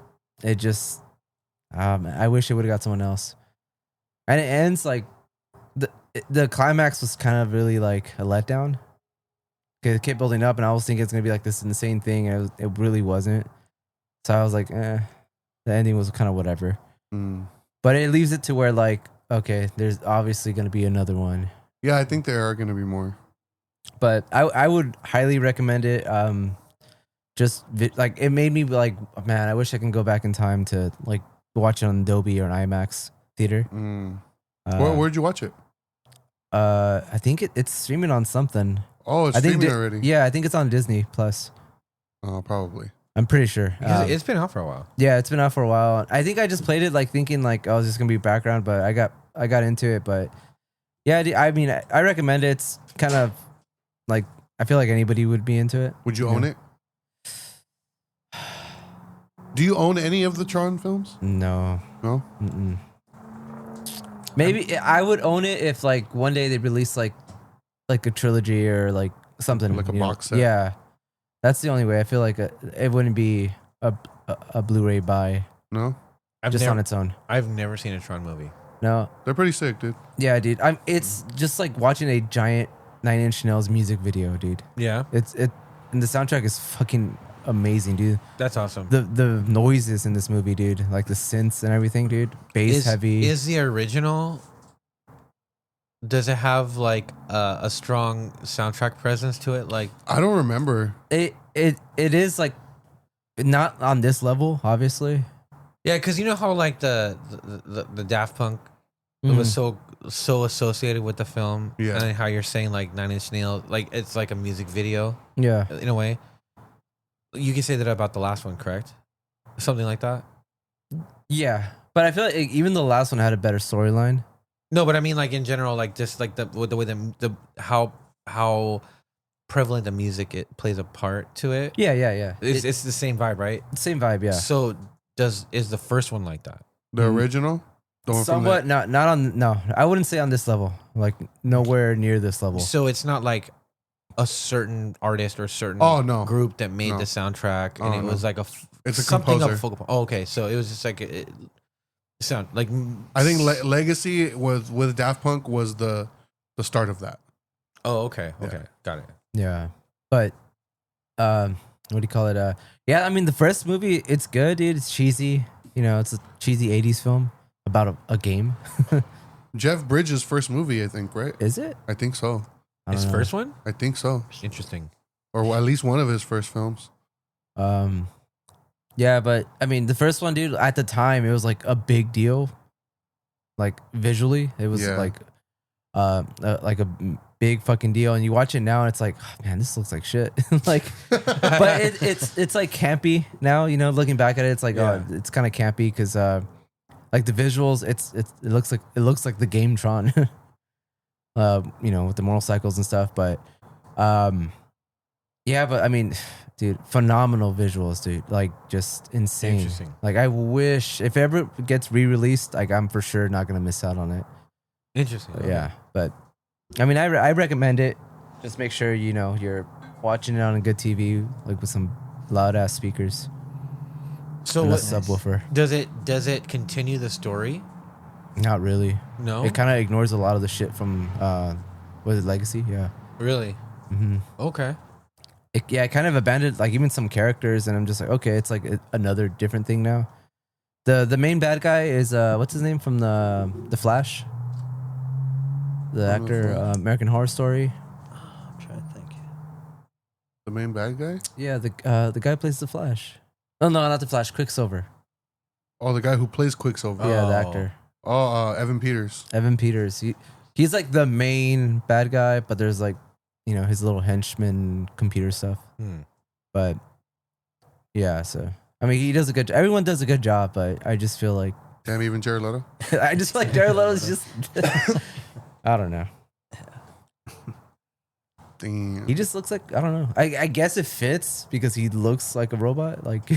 it just, I wish it would have got someone else. And it ends like, the climax was kind of really like a letdown. It kept building up, and I was thinking it's gonna be like this insane thing, and it really wasn't. So I was like, the ending was kind of whatever. Mm. But it leaves it to where like, okay, there's obviously gonna be another one. Yeah, I think there are going to be more. But I would highly recommend it. Like it made me like, man, I wish I can go back in time to like watch it on Dolby or an IMAX theater. Mm. Uh, Where'd you watch it? I think it's streaming on something. Oh, it's I think streaming already. Yeah, I think it's on Disney Plus. Oh, probably. I'm pretty sure. Because it's been out for a while. Yeah, it's been out for a while. I think I just played it like thinking like, oh, it's just gonna be background, but I got into it. But yeah, I mean, I recommend it. It's kind of like, I feel like anybody would be into it. Would you own it? Do you own any of the Tron films? No. No. Mm-mm. Maybe I would own it if like one day they release like a trilogy or like something Like a you know? box set. Yeah, that's the only way. I feel like it wouldn't be a Blu-ray buy No. just on its own. I've never seen a Tron movie. No. They're pretty sick, dude. Yeah, dude. It's just like watching a giant Nine Inch Nails music video, dude. Yeah, And the soundtrack is fucking amazing, dude. that's awesome. The noises in this movie, dude, like the synths and everything, dude. Bass heavy. Is the original? Does it have like a strong soundtrack presence to it? Like, I don't remember. It is like not on this level, obviously. yeah, because you know how like the Daft Punk was so associated with the film, Yeah. and then how you're saying like Nine Inch Nails, like it's like a music video Yeah. in a way. You can say that about the last one, correct? Something like that. Yeah. But I feel like even the last one had a better storyline. No, but I mean like in general, like just like the way how prevalent the music it plays a part to it. Yeah. It's the same vibe, right? Same vibe, yeah. So is the first one like that? The original. The one from Somewhat not on no, I wouldn't say on this level. Like nowhere near this level. So it's not like a certain artist or certain Oh, no. group that made No. the soundtrack, and Oh, it no. was like It's a something composer. of focal point. Oh, okay, so it was just like it sound like I think Legacy with Daft Punk was the start of that. Oh, okay, Yeah. got it. Yeah. But what do you call it? Yeah, I mean the first movie, it's good, dude. It's cheesy. You know, it's a cheesy 80s film about a game. Jeff Bridges' first movie, I think, right? Is it? I think so. I don't His know. first one, I think so. interesting. Or at least one of his first films. Yeah, but I mean the first one, dude, at the time it was like a big deal. Like visually, it was Yeah. like a big fucking deal, and you watch it now and it's like, oh, man, this looks like shit. Like but it's like campy now, you know, looking back at it, it's like Yeah. oh, it's kind of campy because like the visuals, it looks like the game Tron. You know, with the motorcycles and stuff, but yeah, but I mean, dude, phenomenal visuals, dude. Like just insane. Interesting. Like I wish if it ever gets re-released, like I'm for sure not gonna miss out on it. Interesting. But yeah, but I mean, I recommend it. Just make sure you know you're watching it on a good TV, like with some loud ass speakers So and a what, subwoofer. does it continue the story? Not really. No, It kind of ignores a lot of the shit from was it Legacy? Yeah. really. Mm-hmm. Okay. It kind of abandoned like even some characters, and I'm just like, okay, it's like another different thing now. The main bad guy is what's his name from the Flash, the From The actor, Flash? American Horror Story. I'm trying to think. The main bad guy? Yeah, the guy who plays the Flash. Oh no, not the Flash, Quicksilver. Oh, the guy who plays Quicksilver. Yeah, the Oh. actor, Oh, Evan Peters. Evan Peters. He's like the main bad guy, but there's like, you know, his little henchman computer stuff. But yeah, so I mean, he does a good. Everyone does a good job, but I just feel like Damn, even Jared Leto. I just feel like Jared Leto's just. I don't know. Damn. He just looks like I don't know. I guess it fits because he looks like a robot. Like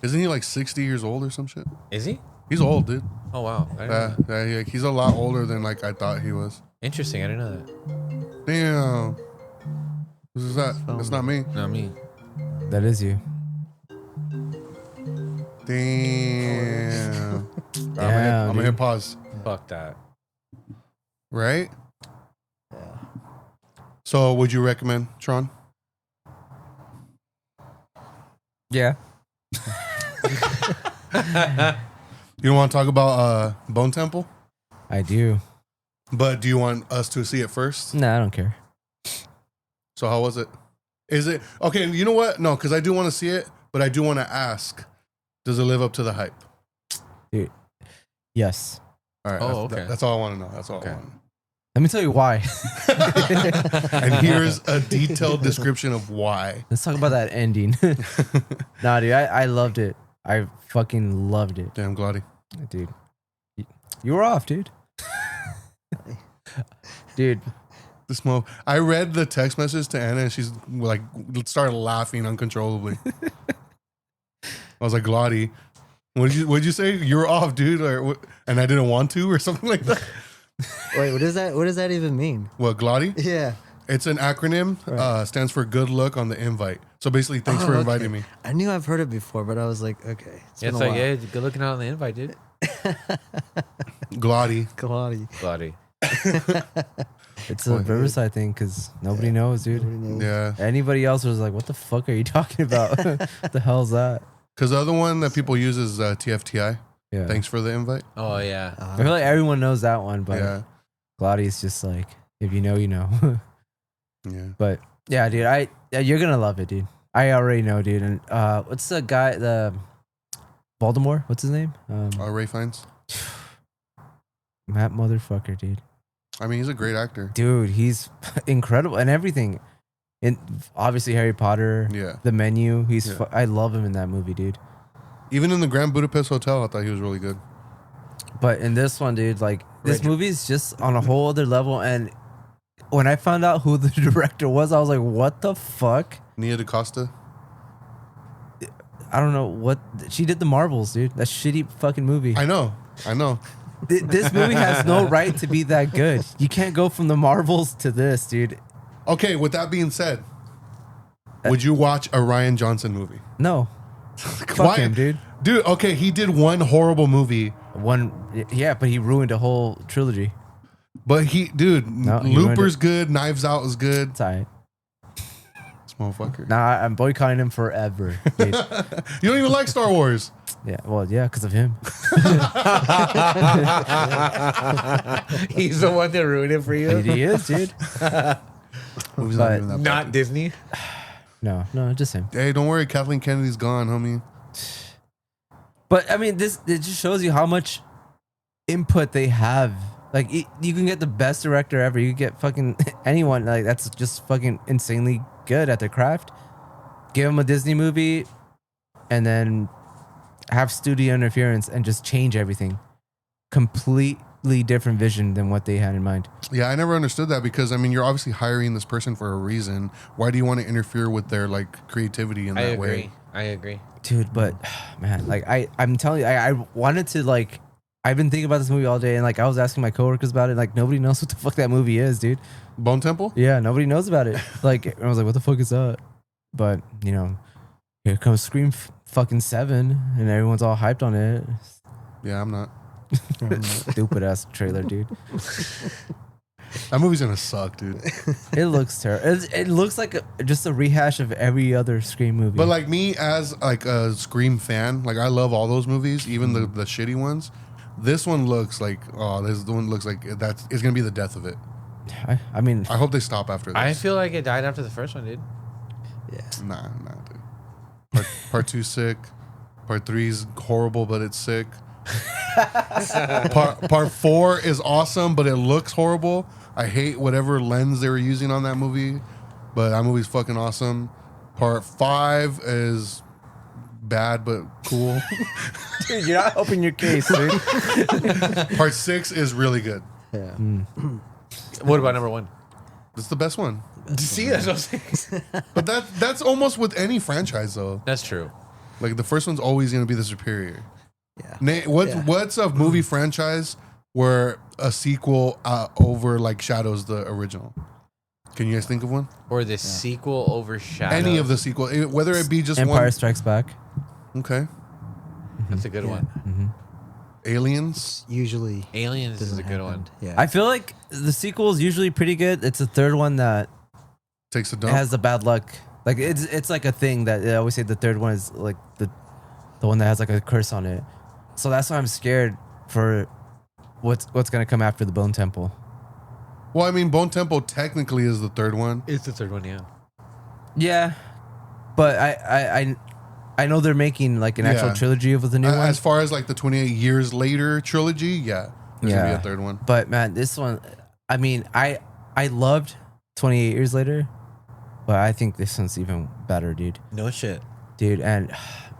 Isn't he like 60 years old or some shit? Is he? He's old, dude. Oh wow. I didn't know that. He's a lot older than like I thought he was. Interesting. I didn't know that. Damn. Who's that? That's not me. Not me. that is you. Damn. I'm Damn, gonna hit dude. pause. Fuck that. Right? Yeah. So, would you recommend Tron? Yeah. You don't want to talk about Bone Temple, I do. but do you want us to see it first? Nah, I don't care. So, how was it? Is it okay? You know what? No, because I do want to see it, but I do want to ask: does it live up to the hype? Yes. All right. Oh, that's, okay. That's all I want to know. That's all Okay. I want to know. Let me tell you why. And here's a detailed description of why. Let's talk about that ending. Nah, dude, I loved it. I fucking loved it, Damn, Glotty. dude. You were off, dude. Dude, The smoke. I read the text message to Anna, and she's like started laughing uncontrollably. I was like, Glotty. What'd you say? You were off, dude, and I didn't want to, or something like that. Wait, what does that even mean? What, Glotty? Yeah. It's an acronym. Right. Stands for good luck on the invite. So basically, thanks for inviting me. I knew I've heard it before, but I was like, okay. Yeah, it's like, yeah, good looking out on the invite, dude. Glotty. Glotty. It's a Riverside thing because nobody knows, dude. Yeah. Anybody else was like, what the fuck are you talking about? What the hell's that? Because the other one that people use is TFTI. Yeah. Thanks for the invite. Oh, yeah. I feel like everyone knows that one, but Yeah. Glotty's just like, if you know, you know. Yeah. But yeah, dude, you're gonna love it, dude. I already know, dude. And what's the guy, the Baltimore? What's his name? Ray Fiennes. Matt motherfucker, dude. I mean, he's a great actor. Dude, he's incredible and everything. And obviously Harry Potter. Yeah. The Menu. Yeah. I love him in that movie, dude. Even in the Grand Budapest Hotel, I thought he was really good. But in this one, dude, like this movie is just on a whole other level. And when I found out who the director was, I was like, what the fuck? Nia DaCosta. I don't know what she did. The Marvels, dude. That shitty fucking movie. I know. This movie has no right to be that good. You can't go from the Marvels to this, dude. Okay, with that being said, would you watch a Ryan Johnson movie? No. Fuck him, dude. Dude, okay, he did one horrible movie. Yeah, but he ruined a whole trilogy. But he ruined Looper's good, Knives Out is good. It's all right. This motherfucker. Nah, I'm boycotting him forever, dude. You don't even like Star Wars. Yeah, well, yeah, because of him. He's the one that ruined it for you. He is, dude. Movie's But- even that Not bad. Disney. No, just him. Hey, don't worry, Kathleen Kennedy's gone, homie. But I mean, it just shows you how much input they have. Like, you can get the best director ever. You can get fucking anyone. Like, that's just fucking insanely good at their craft. Give them a Disney movie, and then have studio interference and just change everything. Completely different vision than what they had in mind. Yeah, I never understood that because I mean, you're obviously hiring this person for a reason. Why do you want to interfere with their like creativity in that way? I agree. Dude, but man, like I'm telling you, I wanted to like. I've been thinking about this movie all day, and like I was asking my coworkers about it. Like nobody knows what the fuck that movie is, dude. Bone Temple? Yeah, nobody knows about it. Like I was like, what the fuck is that? But you know, here comes Scream fucking 7, and everyone's all hyped on it. Yeah, I'm not. Stupid ass trailer, dude. That movie's gonna suck, dude. It looks terrible. It looks like just a rehash of every other Scream movie. But like me as like a Scream fan, like I love all those movies, even the shitty ones. This one looks like it's gonna be the death of it. I mean, I hope they stop after this. I feel like it died after the first one, dude. Yeah. Nah, dude. Part 2's sick. Part 3's horrible, but it's sick. Part 4 is awesome, but it looks horrible. I hate whatever lens they were using on that movie, but that movie's fucking awesome. Part 5 is bad but cool. dude, you're not helping your case, dude. Part 6 is really good. Yeah. What about number 1? It's the best one. See, that's what I'm saying. But that's almost with any franchise though. That's true. Like the first one's always gonna be the superior. Yeah. What's a movie franchise where a sequel shadows the original? Can you guys think of one? Or the sequel overshadows. Any of the sequel, whether it be just Empire one. Strikes Back. Okay. That's a good one. Mm-hmm. Aliens. Usually Aliens is a doesn't good happen. one. Yeah. I feel like the sequel is usually pretty good. It's the third one that Takes a dump. has the bad luck. Like it's like a thing that I always say the third one is like the one that has like a curse on it. So that's why I'm scared for what's gonna come after the Bone Temple. Well, I mean, Bone Temple technically is the third one. It's the third one, yeah. Yeah, but I know they're making like an actual Yeah. trilogy of the new one. As far as like the 28 years later trilogy, yeah, there's gonna be Yeah. a third one. But man, this one, I mean, I loved 28 Years Later, but I think this one's even better, dude. No shit. Dude, and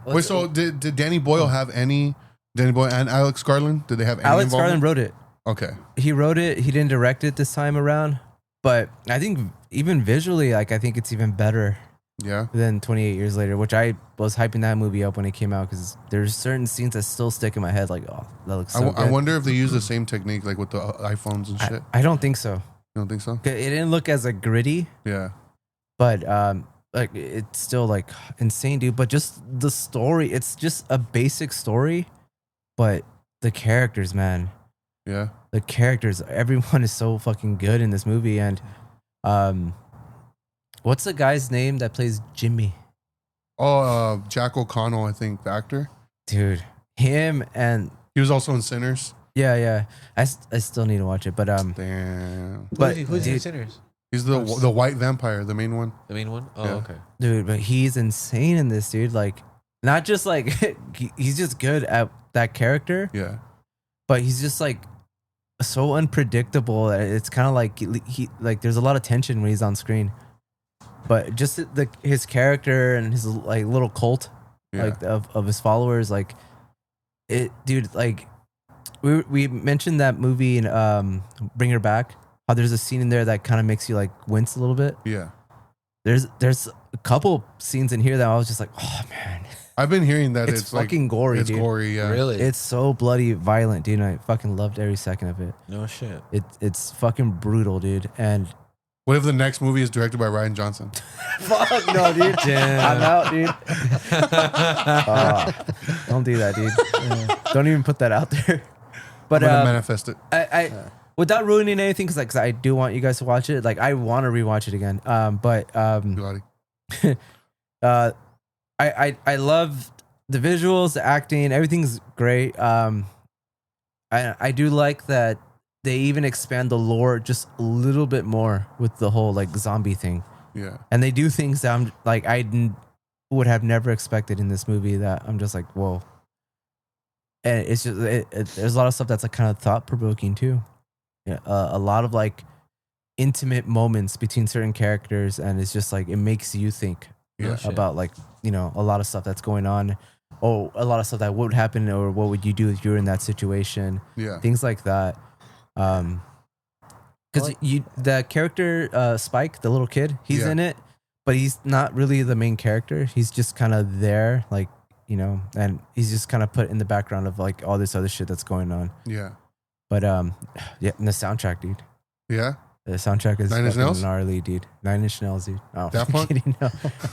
Wait, so did Danny Boyle have any? Danny Boyle and Alex Garland, did they have any Alex involvement? Garland wrote it. Okay. He wrote it. He didn't direct it this time around, but I think even visually, like I think it's even better. Yeah. Then 28 years later, which I was hyping that movie up when it came out because there's certain scenes that still stick in my head. Like, oh, that looks so I good. wonder if they use the same technique like with the iPhones and shit. I don't think so. You don't think so? It didn't look as like gritty, Yeah. but like it's still like insane, dude. But just the story, it's just a basic story, but the characters, man, Yeah. the characters, everyone is so fucking good in this movie. And what's the guy's name that plays Jimmy? Oh, Jack O'Connell, I think, the actor. Dude, him and He was also in Sinners. yeah. I still need to watch it, but Damn. but Who's dude, in Sinners? He's the white vampire, the main one. The main one? Oh, Yeah. okay. dude, but he's insane in this, dude. Like, not just like he's just good at that character, Yeah. but he's just like so unpredictable. It's kind of like he like there's a lot of tension when he's on screen, but just his character and his like little cult, Yeah. like of his followers, like it, dude. Like we mentioned that movie in Bring Her Back. How there's a scene in there that kind of makes you like wince a little bit. Yeah. There's a couple scenes in here that I was just like, oh man, I've been hearing that it's it's like fucking gory, it's dude. gory, yeah. Really? It's so bloody violent, dude. And I fucking loved every second of it. No shit. It's fucking brutal, dude. And What if the next movie is directed by Ryan Johnson? fuck no, dude. I'm out, dude. Don't do that, dude. Don't even put that out there. But I'm gonna manifest it. I without ruining anything, because I do want you guys to watch it. Like I want to rewatch it again. Bloody. I love the visuals, the acting, everything's great. I do like that they even expand the lore just a little bit more with the whole like zombie thing, Yeah. and they do things that I'm like would have never expected in this movie. That I'm just like, whoa. And it's just there's a lot of stuff that's like kind of thought provoking too. Yeah, a lot of like intimate moments between certain characters, and it's just like it makes you think Yeah. about like a lot of stuff that's going on, or a lot of stuff that would happen, or what would you do if you were in that situation, Yeah. things like that. Because the character Spike, the little kid, he's Yeah. in it, but he's not really the main character. He's just kind of there, like and he's just kind of put in the background of like all this other shit that's going on. Yeah. But yeah, and the soundtrack, dude. Yeah. The soundtrack is 9 Inch fucking Nails? gnarly, dude. 9 Inch Nails, dude. Oh, Daft I'm Punk? kidding.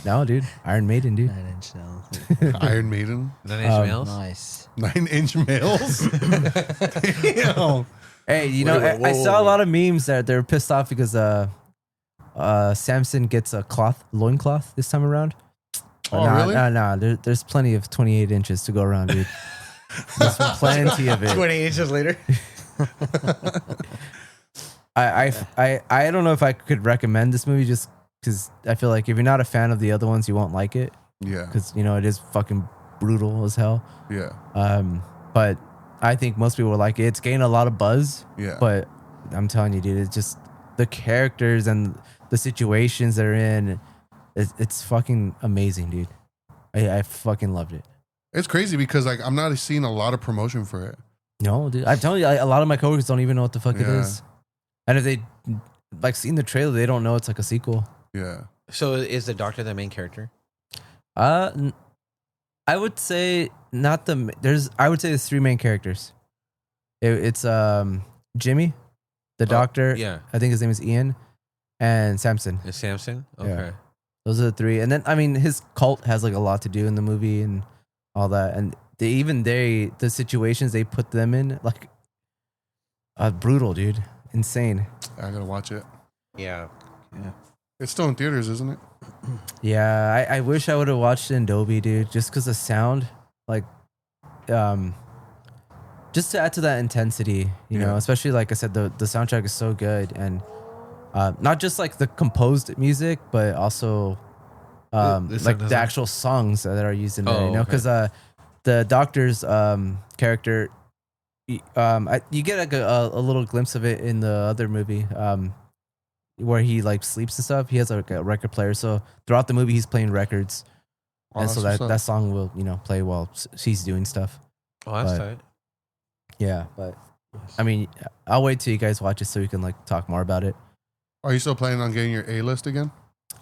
No, dude. Iron Maiden, dude. 9 Inch Nails. Iron Maiden. 9 Inch Nails? Nice. 9-inch males. Damn. Hey, Wait, I saw a lot of memes that they're pissed off because Samson gets a loincloth this time around. Oh, really? No. There's plenty of 28 inches to go around, dude. There's plenty of it. 20 inches later. I don't know if I could recommend this movie just because I feel like if you're not a fan of the other ones, you won't like it Yeah. because it is fucking brutal as hell. Yeah. But I think most people will like it. It's getting a lot of buzz, Yeah. but I'm telling you, dude, it's just the characters and the situations they're in. It's fucking amazing, dude. I fucking loved it. It's crazy because like I'm not seeing a lot of promotion for it. No, dude, I'm telling you, a lot of my coworkers don't even know what the fuck it Yeah. is, and if they like seen the trailer, they don't know it's like a sequel. Yeah. So is the doctor the main character? I would say not the. I would say there's three main characters. It's Jimmy, the doctor. Yeah. I think his name is Ian, and Samson. Is Samson? Okay. Yeah. Those are the three. And then, I mean, his cult has like a lot to do in the movie and all that. And the situations they put them in, like, brutal, dude. Insane. I gotta watch it. Yeah. It's still in theaters, isn't it? Yeah, I wish I would have watched it in Dolby, dude, just because the sound, like, just to add to that intensity, you know, Yeah. especially like I said, the soundtrack is so good. And not just like the composed music, but also like the actual songs that are used in there, Oh, you know, okay. because the doctor's character, you get like a little glimpse of it in the other movie where he like sleeps and stuff. He has like a record player, so throughout the movie he's playing records, Oh, and so that's that what's up. song will play while she's doing stuff. Oh, that's But- tight. Yeah, but I mean, I'll wait till you guys watch it so we can like talk more about it. Are you still planning on getting your A list again?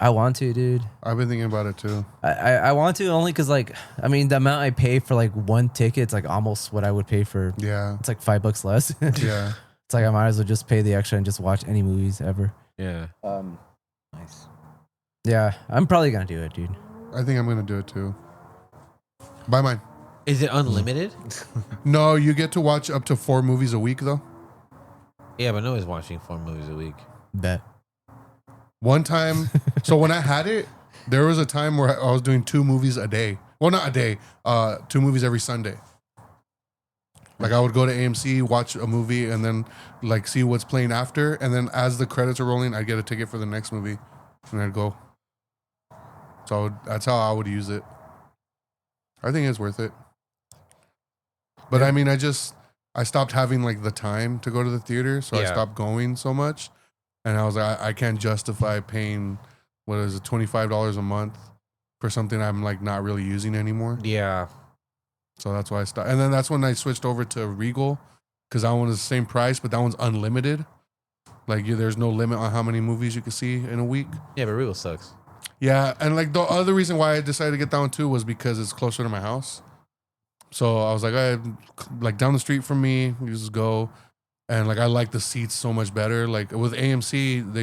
I want to, dude. I've been thinking about it too. I want to only because like I mean the amount I pay for like one ticket, it's like almost what I would pay for. Yeah. It's like $5 less. Yeah. It's like I might as well just pay the extra and just watch any movies ever. Yeah. Nice. Yeah, I'm probably gonna do it, dude. I think I'm gonna do it too. Buy mine. Is it unlimited? No, you get to watch up to 4 movies a week though. Yeah, but nobody's watching 4 movies a week. Bet. One time, so when I had it, there was a time where I was doing 2 movies a day. Well, not a day, 2 movies every Sunday. Like I would go to AMC, watch a movie, and then like see what's playing after, and then as the credits are rolling, I'd get a ticket for the next movie, and I'd go. So that's how I would use it. I think it's worth it. But I mean, I stopped having like the time to go to the theater, so I Yeah. stopped going so much. And I was like, I can't justify paying, what is it, $25 a month for something I'm like not really using anymore. Yeah. So that's why I stopped. And then that's when I switched over to Regal, because that one is the same price, but that one's unlimited. Like there's no limit on how many movies you can see in a week. Yeah, but Regal sucks. Yeah, and like the other reason why I decided to get that one too was because it's closer to my house. So I was like, like down the street from me, you just go, and like I like the seats so much better. Like with AMC,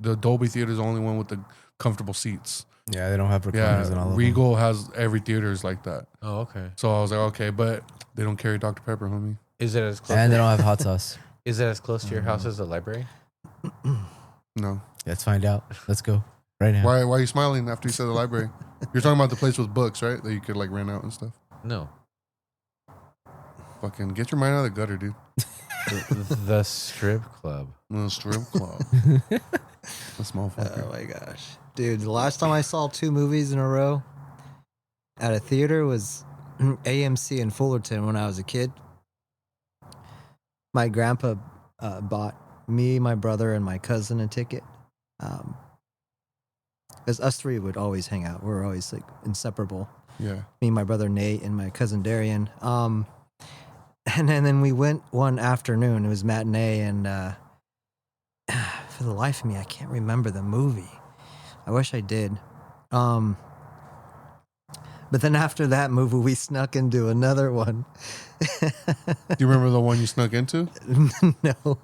the Dolby Theater is the only one with the comfortable seats. Yeah, they don't have recliners and all Yeah, of Regal has every theater is like that. Oh, okay. So I was like, okay, but they don't carry Dr Pepper, homie. Is it as close? them. And they don't have hot sauce. Is it as close to your house as the library? No. Let's find out. Let's go right now. Why are you smiling after you said the library? You're talking about the place with books, right? That you could like rent out and stuff. No. Fucking get your mind out of the gutter, dude. The strip club. The strip club. A small fucker. Oh my gosh, dude! The last time I saw 2 movies in a row at a theater was AMC in Fullerton when I was a kid. My grandpa bought me, my brother, and my cousin a ticket. Because us 3 would always hang out. We were always like inseparable. Yeah. Me, my brother Nate, and my cousin Darian. And then we went one afternoon. It was matinee, and for the life of me, I can't remember the movie. I wish I did. But then after that movie, we snuck into another one. Do you remember the one you snuck into? No,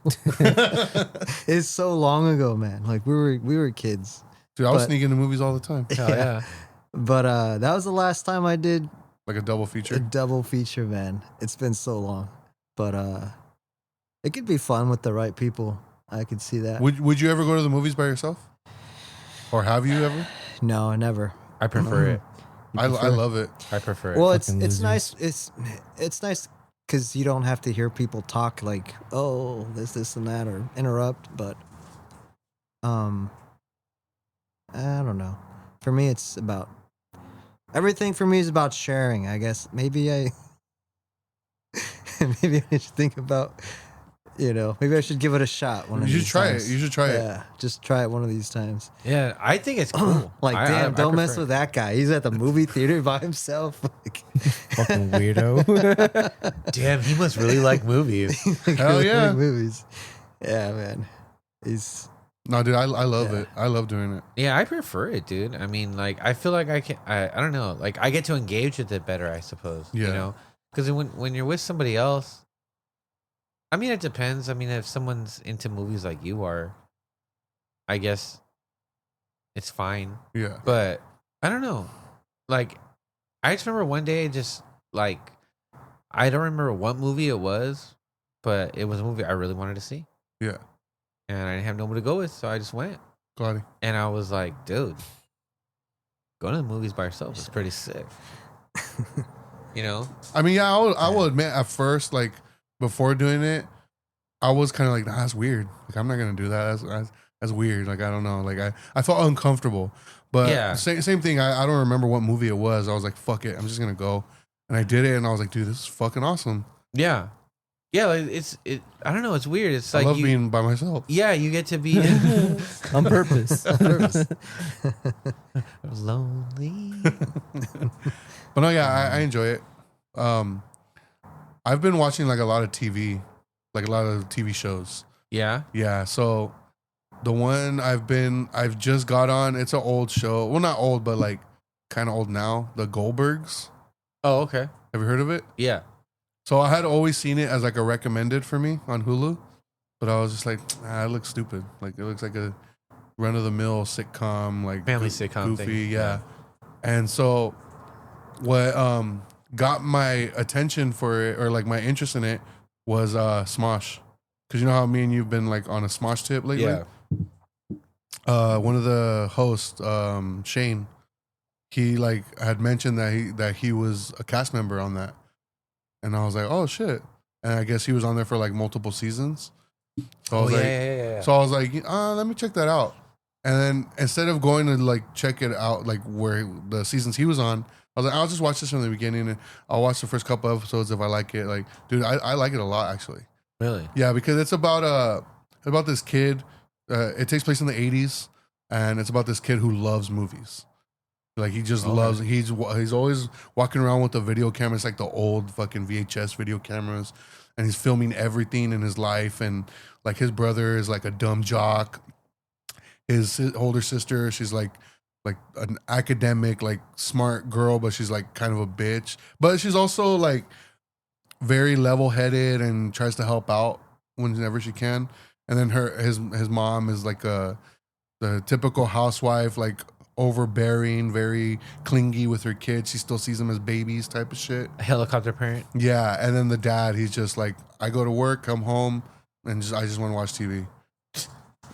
it's so long ago, man. Like we were kids. Dude, I was But- sneaking into movies all the time. Hell yeah. But that was the last time I did Like a double a feature. double feature, man. It's been so long. But it could be fun with the right people. I could see that. Would you ever go to the movies by yourself? Or have you ever? No, I never. I prefer it. I love it. I prefer it. Well, it's Fucking it's losers. nice. It's nice because you don't have to hear people talk like, oh, this and that, or interrupt. But I don't know. For me, it's about everything. For me, is about sharing. I guess maybe maybe I should think about. Maybe I should give it a shot. One of You these should try times. it. You should try it. Yeah, just try it one of these times. Yeah, I think it's cool. Like, I damn, don't mess prefer with that guy. He's at the movie theater by himself. Like, Fucking weirdo. it. Damn, he must really like movies. Hell like yeah. movies. Yeah, man. He's No, dude, I love Yeah. it. I love doing it. Yeah, I prefer it, dude. I mean, like, I feel like I don't know. Like, I get to engage with it better, I suppose. Yeah. You know? Because when you're with somebody else, I mean, it depends. I mean, if someone's into movies like you are, I guess it's fine. Yeah. But I don't know. Like, I just remember one day, just like, I don't remember what movie it was, but it was a movie I really wanted to see. Yeah. And I didn't have nobody to go with, so I just went. Glad. And I was like, dude, going to the movies by yourself is pretty sick. You know? I mean, yeah, I will admit at first, like before doing it, I was kind of like, nah, that's weird. Like, I'm not gonna do that. That's weird. Like, I don't know. Like, I felt uncomfortable. But Yeah. same thing. I don't remember what movie it was. I was like, fuck it, I'm just gonna go. And I did it, and I was like, dude, this is fucking awesome. Yeah. Yeah, like I don't know, it's weird. It's I like love being by myself. yeah, you get to be On purpose. lonely. But no, yeah, I enjoy it. I've been watching like a lot of TV, like a lot of TV shows. Yeah. Yeah, so The one I've just got on. It's an old show. Well, not old, but like kind of old now. The Goldbergs. Oh, okay. Have you heard of it? Yeah. So I had always seen it as like a recommended for me on Hulu, but I was just like, it looks stupid. Like it looks like a run of the mill sitcom, like Family sitcom goofy, thing. yeah. And so what got my attention for it, or like my interest in it, was Smosh. Because you know how me and you've been like on a Smosh tip lately. Yeah. One of the hosts, Shane, he like had mentioned that he was a cast member on that. And I was like, oh shit. And I guess he was on there for like multiple seasons. So I was yeah. So I was like, let me check that out. And then instead of going to like check it out, like where the seasons he was on, I was like, I'll just watch this from the beginning and I'll watch the first couple episodes if I like it. Like, dude, I like it a lot actually. Really? Yeah, because it's about this kid. It takes place in the 80s, and it's about this kid who loves movies. Like he just loves. He's always walking around with a video camera. It's like the old fucking VHS video cameras, and he's filming everything in his life. And like his brother is like a dumb jock. His older sister, she's like an academic, like smart girl, but she's like kind of a bitch. But she's also like very level-headed and tries to help out whenever she can. And then his mom is like the typical housewife, like overbearing, very clingy with her kids. She still sees them as babies type of shit. A helicopter parent. Yeah, and then the dad, he's just like, I go to work, come home, and I just want to watch TV.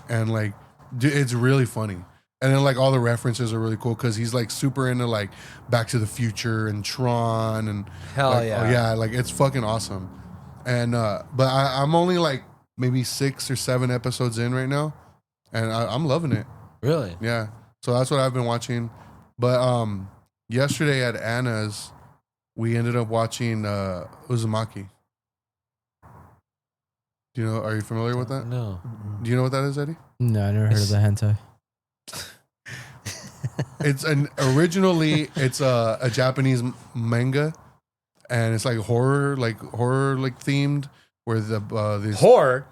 And like, it's really funny. And then like all the references are really cool because he's like super into like Back to the Future and Tron and Hell like, yeah. oh yeah, like it's fucking awesome. And but I'm only like maybe 6 or 7 episodes in right now, and I'm loving it. Really? Yeah. So that's what I've been watching. But yesterday at Anna's, we ended up watching Uzumaki. Do you know? Are you familiar with that? No. Do you know what that is, Eddie? No, I never heard of the hentai. It's originally a Japanese manga, and it's like horror themed. Where these Horror.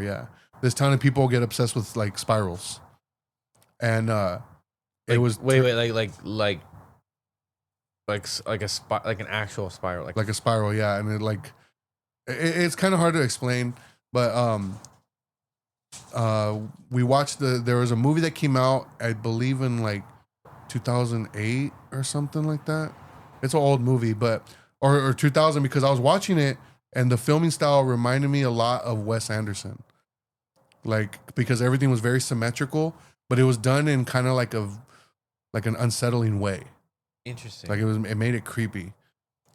yeah. This ton of people get obsessed with like spirals, and it was wait like an actual spiral like a spiral, yeah. And it's kind of hard to explain, but we watched there was a movie that came out, I believe in like 2008 or something like that. It's an old movie, but or 2000, because I was watching it and the filming style reminded me a lot of Wes Anderson, like because everything was very symmetrical, but it was done in kind of like an unsettling way. Interesting. Like it made it creepy,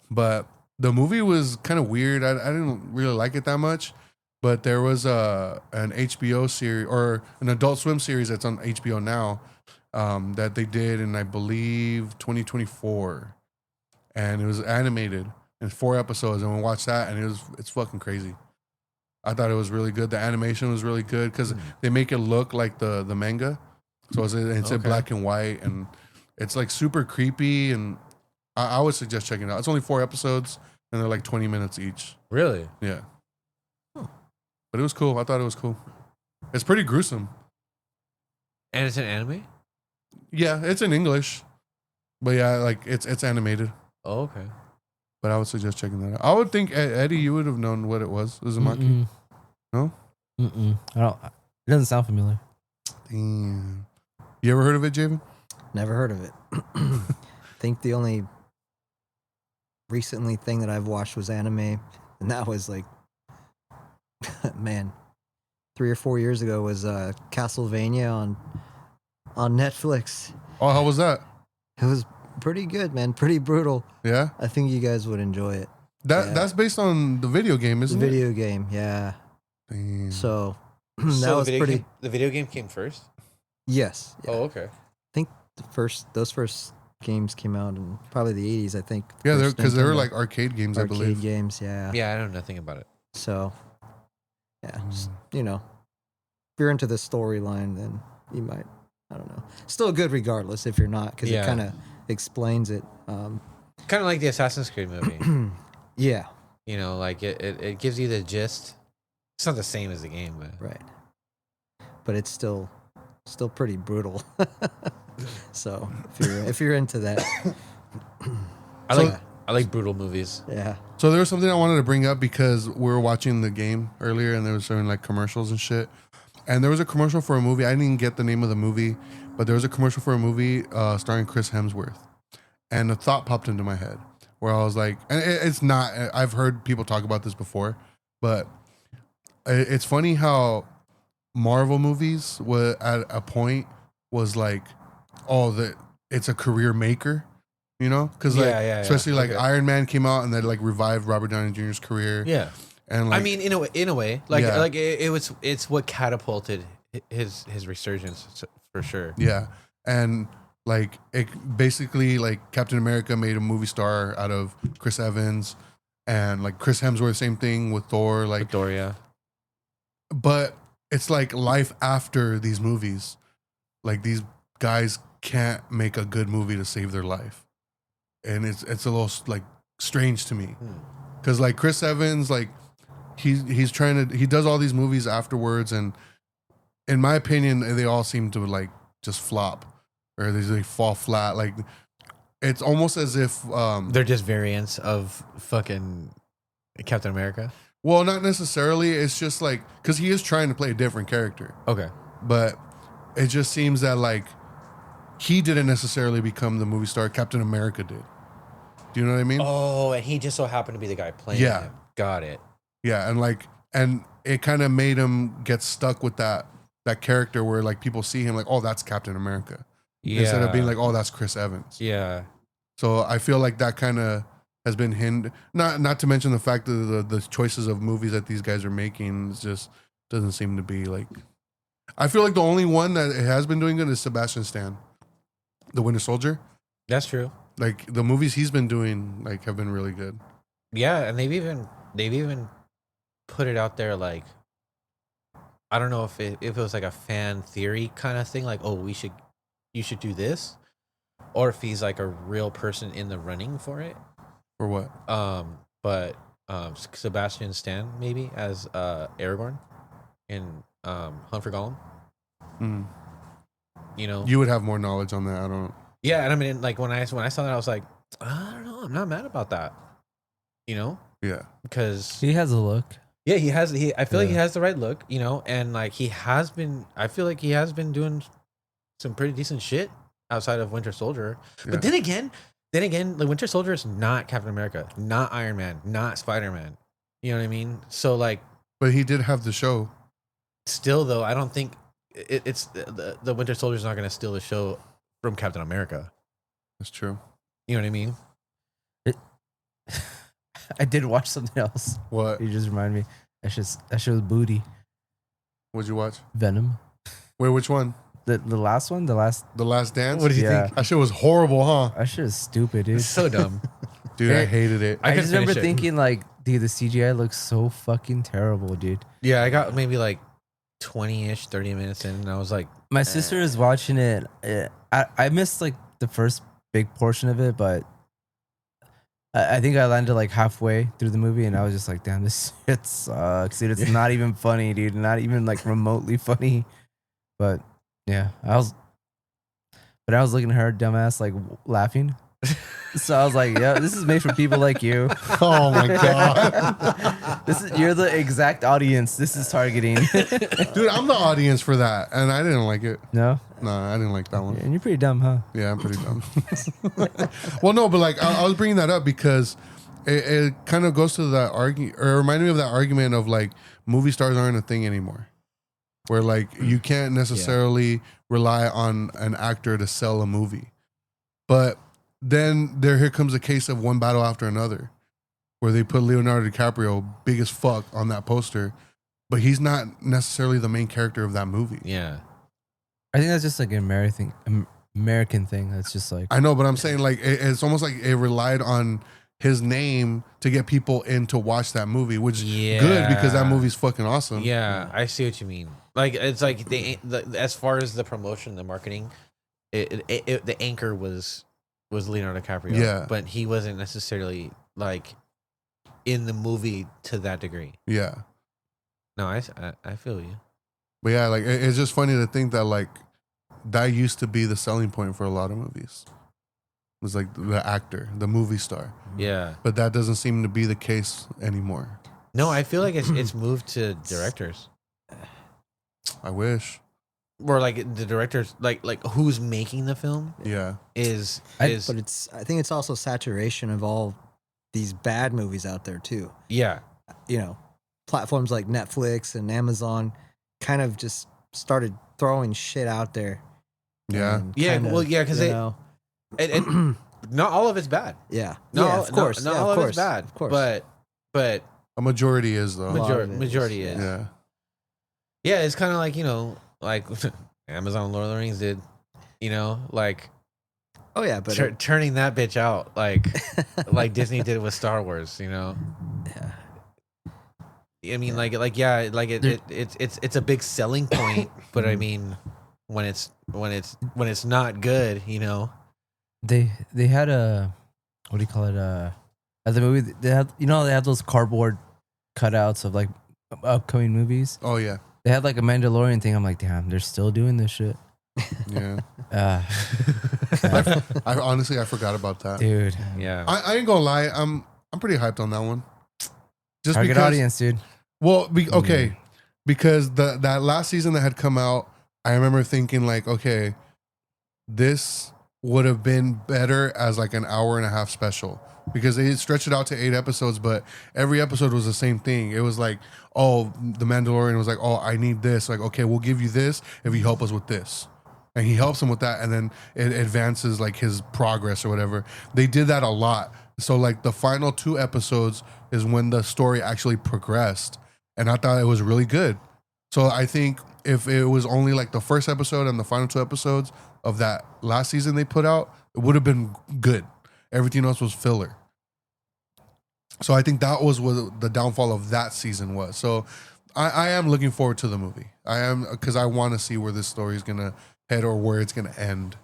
but the movie was kind of weird. I didn't really like it that much, but there was an HBO series or an Adult Swim series that's on HBO now that they did in, I believe, 2024, and it was animated in 4 episodes, and we watched that, and it's fucking crazy. I thought it was really good. The animation was really good because they make it look like the manga, so it's in black and white, and it's like super creepy, and I would suggest checking it out. It's only 4 episodes, and they're like 20 minutes each. Really? Yeah. But it was cool. I thought it was cool. It's pretty gruesome. And it's an anime? Yeah, it's in English. But yeah, like it's animated. Oh, okay. But I would suggest checking that out. I would think, Eddie, you would have known what it was. Uzumaki? No? I don't. It doesn't sound familiar. Damn. You ever heard of it, Javen? Never heard of it. I think the only recently thing that I've watched was anime, and that was like, man, 3 or 4 years ago was Castlevania on Netflix. Oh, how was that? It was pretty good, man. Pretty brutal. Yeah? I think you guys would enjoy it. That's based on the video game, isn't it? Video game, yeah. Damn. So that was pretty. The video game came first? Yes. Yeah. Oh, okay. I think those first games came out in probably the 80s, I think. Yeah, First because they were Nintendo like arcade games, I believe. arcade games, yeah. Yeah, I know nothing about it. So, yeah, just, if you're into the storyline, then you might, I don't know. Still good regardless if you're not, because Yeah. it kind of explains it. Kind of like the Assassin's Creed movie. Yeah, You know, like it gives you the gist. It's not the same as the game, but right. but it's still pretty brutal. So if you're into that, I like brutal movies. yeah. So there was something I wanted to bring up because we were watching the game earlier and they were showing like commercials and shit. And there was a commercial for a movie. I didn't even get the name of the movie, but there was a commercial for a movie starring Chris Hemsworth. And a thought popped into my head where I was like, and it's not, I've heard people talk about this before, but it's funny how Marvel movies were at a point was like, oh, it's a career maker. You know, because especially like Iron Man came out and that like revived Robert Downey Jr.'s career. Yeah, and like, I mean, in a way, it's what catapulted his resurgence for sure. Yeah, and like it basically like Captain America made a movie star out of Chris Evans, and like Chris Hemsworth, same thing with Thor. Like Thor, yeah. But it's like life after these movies. Like these guys can't make a good movie to save their life. And it's a little like strange to me, because like Chris Evans, like he's trying to, he does all these movies afterwards, and in my opinion, they all seem to like just flop or they fall flat. Like it's almost as if they're just variants of fucking Captain America. Well, not necessarily. It's just like because he is trying to play a different character. Okay, but it just seems that like he didn't necessarily become the movie star Captain America did. Do you know what I mean? Oh, and he just so happened to be the guy playing him. Got it. Yeah, and it kind of made him get stuck with that character where like people see him like, oh, that's Captain America. Yeah. Instead of being like, oh, that's Chris Evans. Yeah. So I feel like that kind of has been hindered. Not to mention the fact that the choices of movies that these guys are making just doesn't seem to be like. I feel like the only one that it has been doing good is Sebastian Stan, the Winter Soldier. That's true. Like the movies he's been doing like have been really good. Yeah, and they've even put it out there like, I don't know if it was like a fan theory kind of thing, like, oh, you should do this, or if he's like a real person in the running for it. For what? But Sebastian Stan maybe as Aragorn in Hunt for Gollum. Mm. You know, you would have more knowledge on that. I don't. Yeah, and I mean, like when I saw that, I was like, I don't know, I'm not mad about that. You know? Yeah. Because he has a look. Yeah, he has. I feel like he has the right look. You know, and like he has been. I feel like he has been doing some pretty decent shit outside of Winter Soldier. Yeah. But then again, the Winter Soldier is not Captain America, not Iron Man, not Spider-Man. You know what I mean? So like, but he did have the show. Still though, I don't think it's the Winter Soldier's not going to steal the show from Captain America. That's true. You know what I mean? I did watch something else. What? You just reminded me. That shit was booty. What'd you watch? Venom. Wait, which one? The last one? The Last Dance? What did you think? That shit was horrible, huh? That shit is stupid, dude. It's so dumb. Dude, I hated it. I I just remember finish it. thinking like, dude, the CGI looks so fucking terrible, dude. Yeah, I got maybe like 20-ish, 30 minutes in, and I was like, My sister is watching it. I missed like the first big portion of it, but I think I landed like halfway through the movie, and I was just like, damn, this shit sucks, dude. It's not even funny, dude. Not even like remotely funny. But yeah, I was looking at her dumbass like laughing. So I was like, yeah, this is made for people like you. Oh my god. You're the exact audience this is targeting. Dude, I'm the audience for that, and I didn't like it. No? No, I didn't like that one. And you're pretty dumb, huh? Yeah, I'm pretty dumb. Well, no, but like I was bringing that up because it kind of goes to that argument, or it reminded me of that argument of like movie stars aren't a thing anymore, where like you can't necessarily rely on an actor to sell a movie. But then here comes a case of One Battle After Another, where they put Leonardo DiCaprio big as fuck on that poster, but he's not necessarily the main character of that movie. yeah. I think that's just like an American thing. That's just like, I know, but I'm saying like it's almost like it relied on his name to get people in to watch that movie, which is good because that movie's fucking awesome. Yeah, I see what you mean. Like it's like as far as the promotion, the marketing, the anchor was Leonardo DiCaprio. Yeah. But he wasn't necessarily like in the movie to that degree. Yeah. No, I feel you. But yeah, like it's just funny to think that like that used to be the selling point for a lot of movies. It was like the actor, the movie star. Yeah. But that doesn't seem to be the case anymore. No, I feel like it's moved to directors. I wish. Or like the directors, like who's making the film Yeah. is But I think it's also saturation of all these bad movies out there too. yeah. You know, platforms like Netflix and Amazon kind of just started throwing shit out there. Yeah. And Yeah, kind of, well, yeah, 'cause you they- know, And not all of it's bad. yeah, No, yeah, of course, not yeah, all of of course, it's bad. of course. But A majority is though. lot of it is, majority is. Yeah. Yeah, it's kind of like, you know, like Amazon Lord of the Rings did, you know, like Oh yeah, but turning that bitch out like like Disney did with Star Wars, you know. yeah, I mean, like yeah, like it's a big selling point, but I mean, when it's not good, you know. They had a, what do you call it? At the movie they had, you know, they have those cardboard cutouts of like upcoming movies. Oh yeah. They had like a Mandalorian thing. I'm like, damn, they're still doing this shit. Yeah. God, I honestly I forgot about that. dude, Yeah. I ain't gonna lie, I'm pretty hyped on that one. Just target because audience, dude. Well, okay, because that last season that had come out, I remember thinking like, okay, this would have been better as like an hour and a half special because they stretched it out to 8 episodes, but every episode was the same thing. It was like, oh, the Mandalorian was like, oh, I need this. Like, okay, we'll give you this if you help us with this. And he helps him with that, and then it advances like his progress or whatever. They did that a lot. So like the final 2 episodes is when the story actually progressed, and I thought it was really good. So I think if it was only like the first episode and the final 2 episodes of that last season they put out, it would have been good. Everything else was filler. So I think that was what the downfall of that season was. So I am looking forward to the movie. I am, because I want to see where this story is gonna head or where it's gonna end.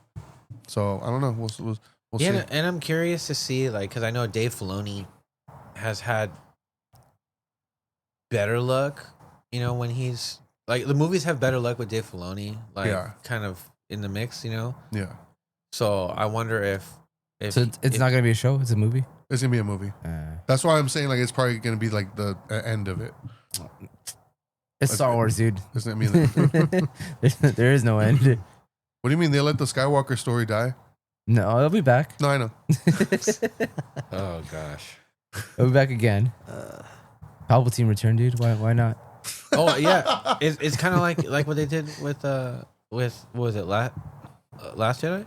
So I don't know. We'll Yeah, see. and I'm curious to see, like, because I know Dave Filoni has had better luck, you know, when he's like, the movies have better luck with Dave Filoni, like, Yeah. kind of in the mix, you know. Yeah, So I wonder if So it's not gonna be a show. It's a movie. it's gonna be a movie. That's why I'm saying like it's probably gonna be like the end of it. It's Star Wars, dude. It's gonna be the- There is no end. What do you mean they let the Skywalker story die? No, I'll be back. No, I know. Oh gosh. I'll be back again. Palpatine return, dude. Why not? Oh yeah, it's kind of like what they did with what was it Last Jedi,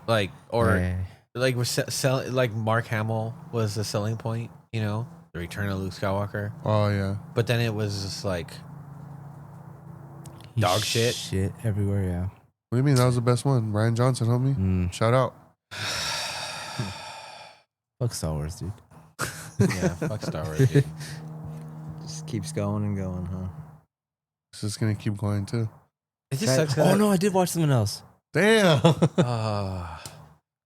like, or Yeah. like we're sell like Mark Hamill was the selling point, you know, the return of Luke Skywalker. Oh yeah. But then it was just like dog shit. Shit everywhere, yeah. What do you mean that was the best one? Ryan Johnson, homie. Shout out. Fuck Star Wars, dude. Yeah, fuck Star Wars. Dude. just keeps going and going, huh? It's just gonna keep going too. It just sucks. Oh no, I did watch something else. Damn.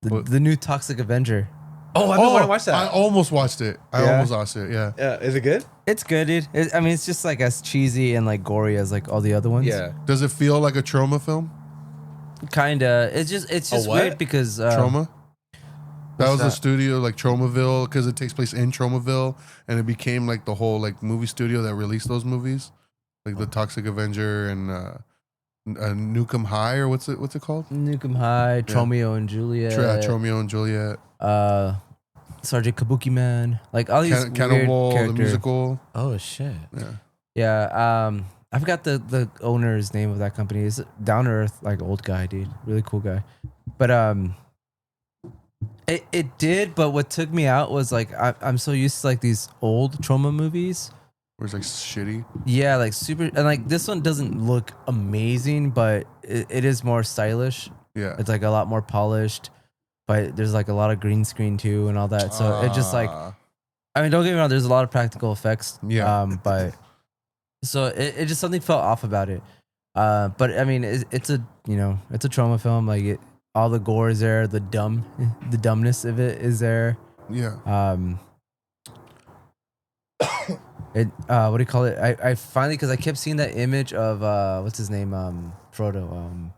The new Toxic Avenger. Oh, I've been wanting to watch I that. almost watched it. I Yeah? almost watched it. Yeah. Yeah, is it good? It's good, dude. I mean, it's just like as cheesy and like gory as like all the other ones. Yeah. Does it feel like a trauma film? Kinda. It's just what? weird because Trauma. That was the that? studio, like Tromaville, because it takes place in Tromaville, and it became like the whole like movie studio that released those movies, like the Toxic Avenger and Nukem High, or what's it called? Nukem High, Tromeo and Juliet, Tromeo and Juliet, Sergeant Kabuki Man, like all these weird Cannibal, the character. musical. Oh shit. Yeah. Yeah. I forgot the owner's name of that company. He's down to earth, like old guy, dude. Really cool guy. But it did. But what took me out was like I'm so used to like these old trauma movies. Where it's like shitty. Yeah, like super, and like this one doesn't look amazing, but it is more stylish. Yeah. It's like a lot more polished, but there's like a lot of green screen too and all that. So it just like, I mean, don't get me wrong, there's a lot of practical effects. Yeah. But so it just something felt off about it. But I mean, it's a, you know, it's a trauma film. Like all the gore is there, the dumbness of it is there. Yeah. What do you call it? I finally, because I kept seeing that image of what's his name, Frodo,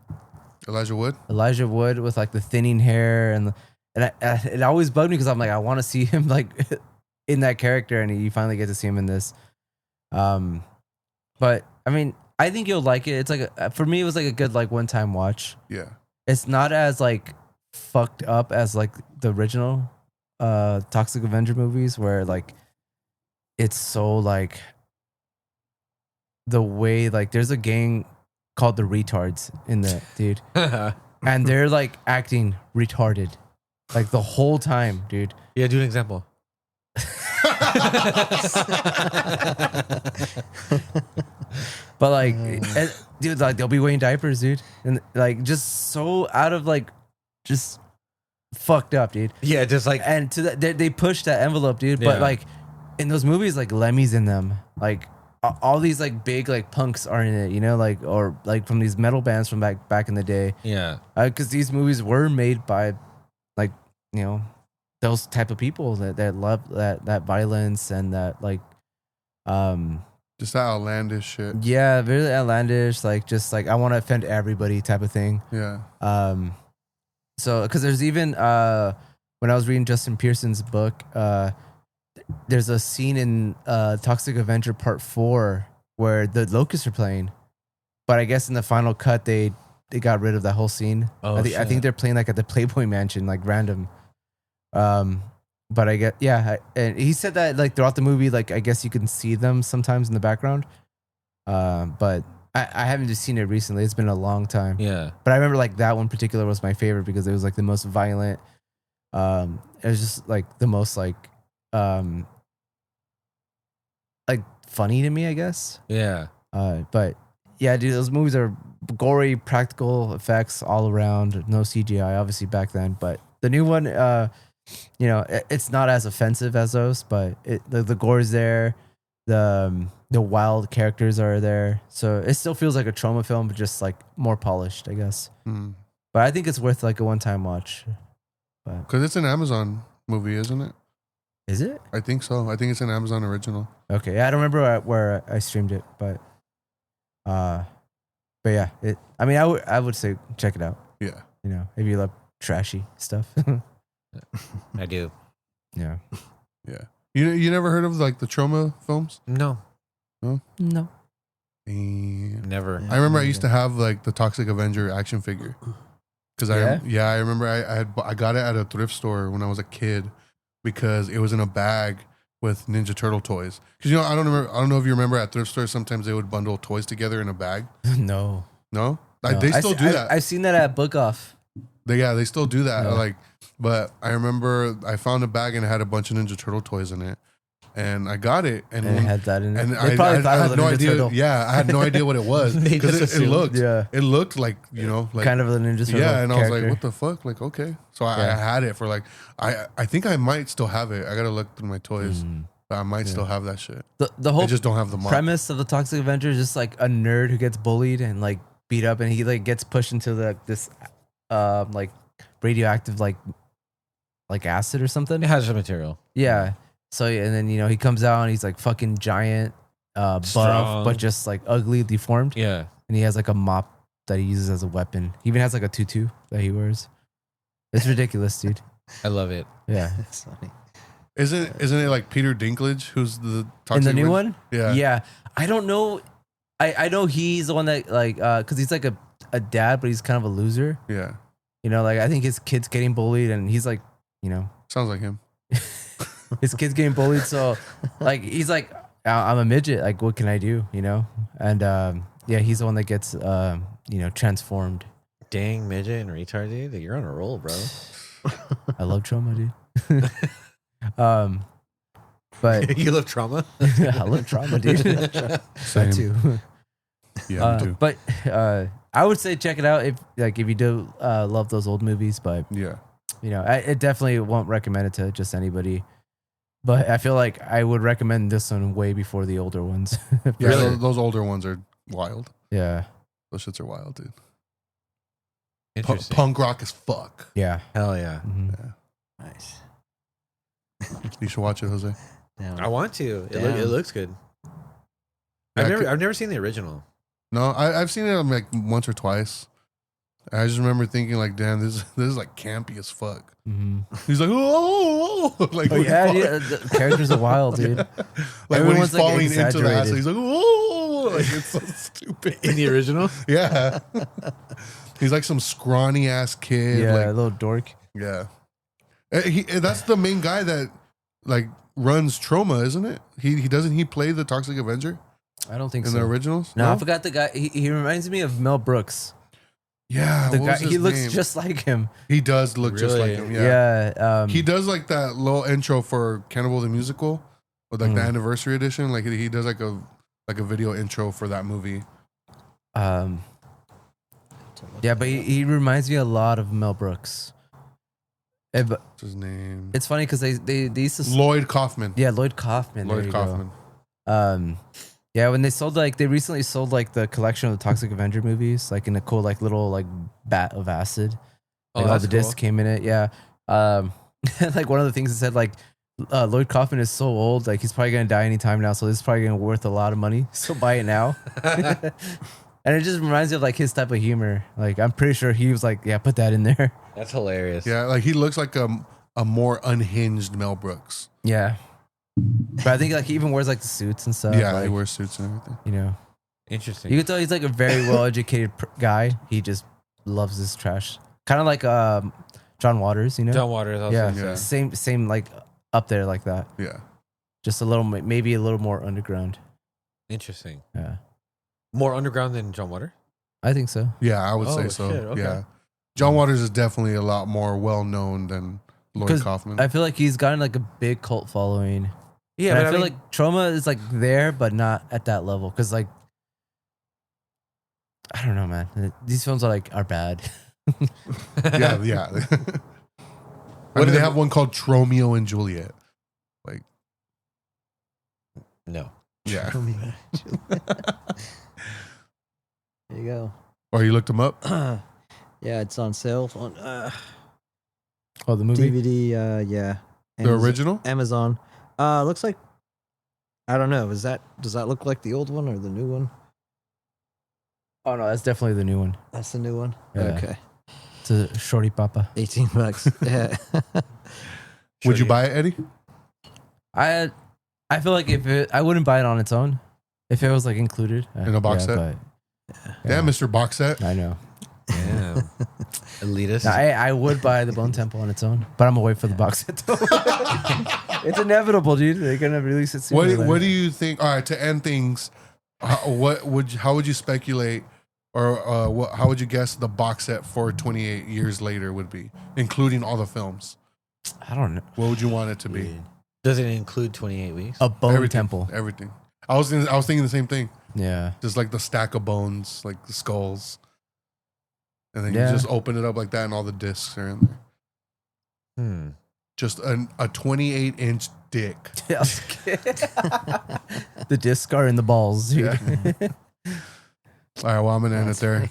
Elijah Wood. Elijah Wood with like the thinning hair it always bugged me because I'm like, I want to see him like in that character, and you finally get to see him in this. But I mean, I think you'll like it. It's like for me, it was like a good like one time watch. Yeah. It's not as like fucked up as like the original Toxic Avenger movies, where like it's so like the way like there's a gang called the Retards in the dude, and they're like acting retarded like the whole time, dude. Yeah, do an example. But like, dude, like they'll be wearing diapers, dude, and like just so out of like, just fucked up, dude. Yeah, just like And to that, they push that envelope, dude. But Yeah. like in those movies, like Lemmy's in them, like all these like big like punks are in it, you know, like or like from these metal bands from back in the day, yeah, because these movies were made by like those type of people that love that violence and that like Just that outlandish shit. yeah, very outlandish, like just like I want to offend everybody type of thing. Yeah. So because there's even when I was reading Justin Pearson's book, there's a scene in Toxic Avenger Part 4 where the Locusts are playing, but I guess in the final cut they got rid of that whole scene. Oh, I shit. think they're playing like at the Playboy Mansion, like random. But I get and he said that like throughout the movie, like I guess you can see them sometimes in the background. But I haven't just seen it recently. It's been a long time. yeah. But I remember like that one particular was my favorite because it was like the most violent. It was just like the most like funny to me, I guess. Yeah. But yeah, dude, those movies are gory, practical effects all around. No CGI, obviously back then. But the new one, it's not as offensive as those, but the gore is there. The wild characters are there, so it still feels like a trauma film, but just like more polished, I guess. Mm. But I think it's worth like a one-time watch. But Because it's an Amazon movie, isn't it? is it? I think so. I think it's an Amazon original. Okay, I don't remember where I streamed it, but yeah, I mean, I would say check it out. Yeah. If you love trashy stuff. I do. Yeah. Yeah. You never heard of like the trauma films? No, No. never. I remember I used to have like the Toxic Avenger action figure. Because I remember I got it at a thrift store when I was a kid because it was in a bag with Ninja Turtle toys. Because I don't know if you remember at thrift stores sometimes they would bundle toys together in a bag. No. No, No. they still do that. I've seen that at Book Off. They still do that. Yeah. But I remember I found a bag and it had a bunch of Ninja Turtle toys in it, and I got it, and And it had that in it. and They probably thought it was had a no Ninja idea. Turtle. Yeah, I had no idea what it was They because just it assumed. looked. Yeah. It looked like like Kind of a Ninja Turtle. yeah, and I was character. like, what the fuck? Like, okay, so I Yeah. had it for like I think I might still have it. I gotta look through my toys, but I might still have that shit. The whole I just don't have the mod. premise of the Toxic Avenger is just like a nerd who gets bullied and like beat up, and he like gets pushed into this like radioactive like acid or something. It has some material. Yeah. So and then he comes out and he's like fucking giant, buff, Strong. but just like ugly, deformed, Yeah. and he has like a mop that he uses as a weapon. He even has like a tutu that he wears. It's ridiculous, dude. I love it. Yeah. That's funny. Isn't it like Peter Dinklage who's the In Toxic the new Avenger? one, Yeah. yeah. I don't know. I know he's the one that like because he's like a dad, but he's kind of a loser. Yeah. Like I think his kid's getting bullied, and he's like, Sounds like him. his kid's getting bullied. So like he's like, I'm a midget. Like what can I do? And yeah, he's the one that gets transformed. Dang, midget and retard, dude. You're on a roll, bro. I love trauma, dude. But You love trauma? I love trauma, dude. Same. That too. Yeah, me too. But I would say check it out if you do love those old movies. But Yeah. it definitely won't recommend it to just anybody. But I feel like I would recommend this one way before the older ones. Yeah, Really? those older ones are wild. Yeah. Those shits are wild, dude. Interesting. Punk rock as fuck. Yeah. Hell yeah. Mhm. Nice. You should watch it, Jose. Damn. I want to. It Damn. looks good. Yeah, I've never seen the original. No, I've seen it like once or twice. I just remember thinking like, damn, this is like campy as fuck. Mm-hmm. He's like, oh, like Oh when yeah, he yeah, the characters are wild, dude. like when Everyone's, he's like, falling into the exaggerated. acid, he's like, oh, like it's so stupid. In the original? Yeah, he's like some scrawny ass kid. Yeah, like, a little dork. yeah. That's the main guy that like runs Trauma, isn't it? He doesn't he play the Toxic Avenger I don't think in so. the originals? No, I forgot the guy. He reminds me of Mel Brooks. Yeah, The what guy, was his he looks name? just like him. He does look just like Really? him. Yeah. Yeah. He does like that little intro for Cannibal the Musical, or like the anniversary edition. Like he does like a video intro for that movie. Yeah, but he reminds me a lot of Mel Brooks. But What's his name? it's funny because they used to. Lloyd Kaufman. Yeah, Lloyd Kaufman. there Lloyd you Kaufman. go. Yeah, when they recently sold like the collection of the Toxic Avenger movies, like in a cool like little like bat of acid. Like all that's the discs cool. came in it. Yeah. Like one of the things it said like Lloyd Kaufman is so old, like he's probably gonna die anytime now, so this is probably gonna be worth a lot of money. So buy it now. And it just reminds me of like his type of humor. Like I'm pretty sure he was like, yeah, put that in there. That's hilarious. Yeah, like he looks like a more unhinged Mel Brooks. Yeah. But I think like he even wears like the suits and stuff. Yeah, like, he wears suits and everything. you know. Interesting. You can tell he's like a very well educated guy. He just loves this trash. Kind of like John Waters, you know? John Waters also. Yeah. Yeah. Same like up there like that. Yeah. Just a little, maybe a little more underground. Interesting. Yeah. More underground than John Waters? I think so. Yeah, I would Oh, say so. shit, okay. Yeah. John Waters is definitely a lot more well known than Lloyd 'Cause Kaufman. I feel like he's gotten like a big cult following. Yeah, And but I feel mean, like Trauma is like there, but not at that level. Cause like, I don't know, man. These films are bad. yeah, yeah. I mean, they have one called Tromeo and Juliet. Like, no. yeah. There you go. Or you looked them up? Yeah, it's on sale on Oh, the movie. DVD. Yeah, The original? Amazon. Looks like, I don't know. Does that look like the old one or the new one? Oh no, that's definitely the new one. That's the new one. Yeah. Okay, It's a shorty papa. $18. Yeah. Would you buy it, Eddie? I feel like I wouldn't buy it on its own. If it was like included In a box set? But, Damn, Mr. Box Set. I know. Yeah. Elitist. No, I would buy the Bone Temple on its own, but I'm gonna wait for the box set. Though. It's inevitable, dude. They're gonna release it soon. What do you think? All right, to end things, how would you speculate, or how would you guess the box set for 28 years later would be, including all the films? I don't know. What would you want it to be? Does it include 28 weeks? A Bone Everything. Temple. Everything. I was thinking the same thing. Yeah. Just like the stack of bones, like the skulls, and then Yeah. you just open it up like that, and all the discs are in there. Just a 28-inch dick. The disc are in the balls, dude. Yeah. All right, well, I'm gonna end it there.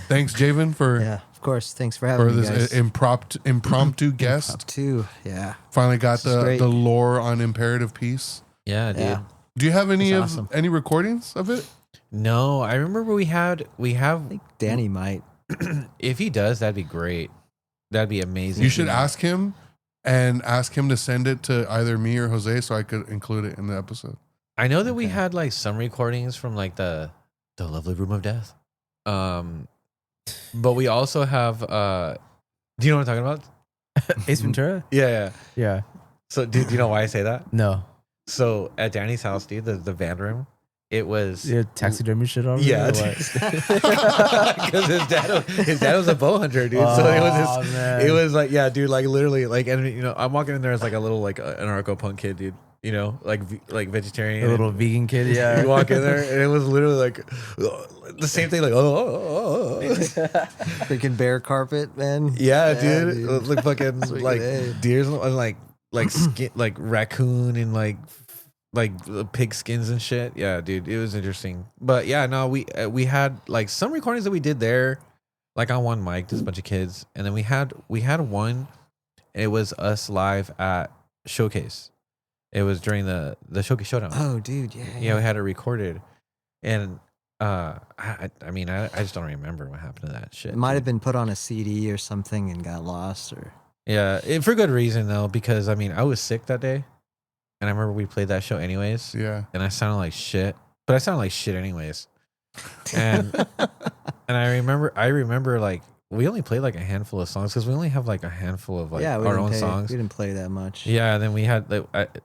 Thanks, Javen, for Yeah, of course. Thanks for having me, this guys. impromptu guest. Up to, yeah. Finally got This is great. the lore on Imperative Peace. Yeah, dude. Yeah. Do you have any That's awesome. any recordings of it? No, I remember we have. I think Danny might. If he does, that'd be great. That'd be amazing. You should ask him to send it to either me or Jose so I could include it in the episode. I know that we Okay. had like some recordings from like the lovely room of death. But we also have do you know what I'm talking about? Ace Ventura? Yeah. Yeah. So do you know why I say that? No. So at Danny's house, dude, the van room, it was Yeah, taxidermy shit already? Yeah, or what? because his dad was a bow hunter, dude. So it was Oh, his, man. it was like, yeah, dude, like literally, like, and you know, I'm walking in there as like a little like anarcho punk kid, dude. You know, like vegetarian, A little vegan kid, yeah. You walk in there, and it was literally like the same thing, like Freaking bear carpet, man. yeah, Yeah, dude. dude. It looked fucking Freaking like A. deers and like skin, like raccoon and like pig skins and shit. Yeah, dude, it was interesting. But yeah, no, we had like some recordings that we did there, like on one mic, just a bunch of kids, and then we had one. It was us live at Showcase. It was during the Showcase Showdown. Oh, dude, Yeah, we had it recorded, and I mean, I just don't remember what happened to that shit. It might have dude. been put on a CD or something and got lost, or Yeah, for good reason though, because I mean, I was sick that day, and I remember we played that show anyways, Yeah. and I sounded like shit, but I sounded like shit anyways, and and I remember like we only played like a handful of songs because we only have like a handful of like we our didn't own play, songs. We didn't play that much. Yeah, and then we had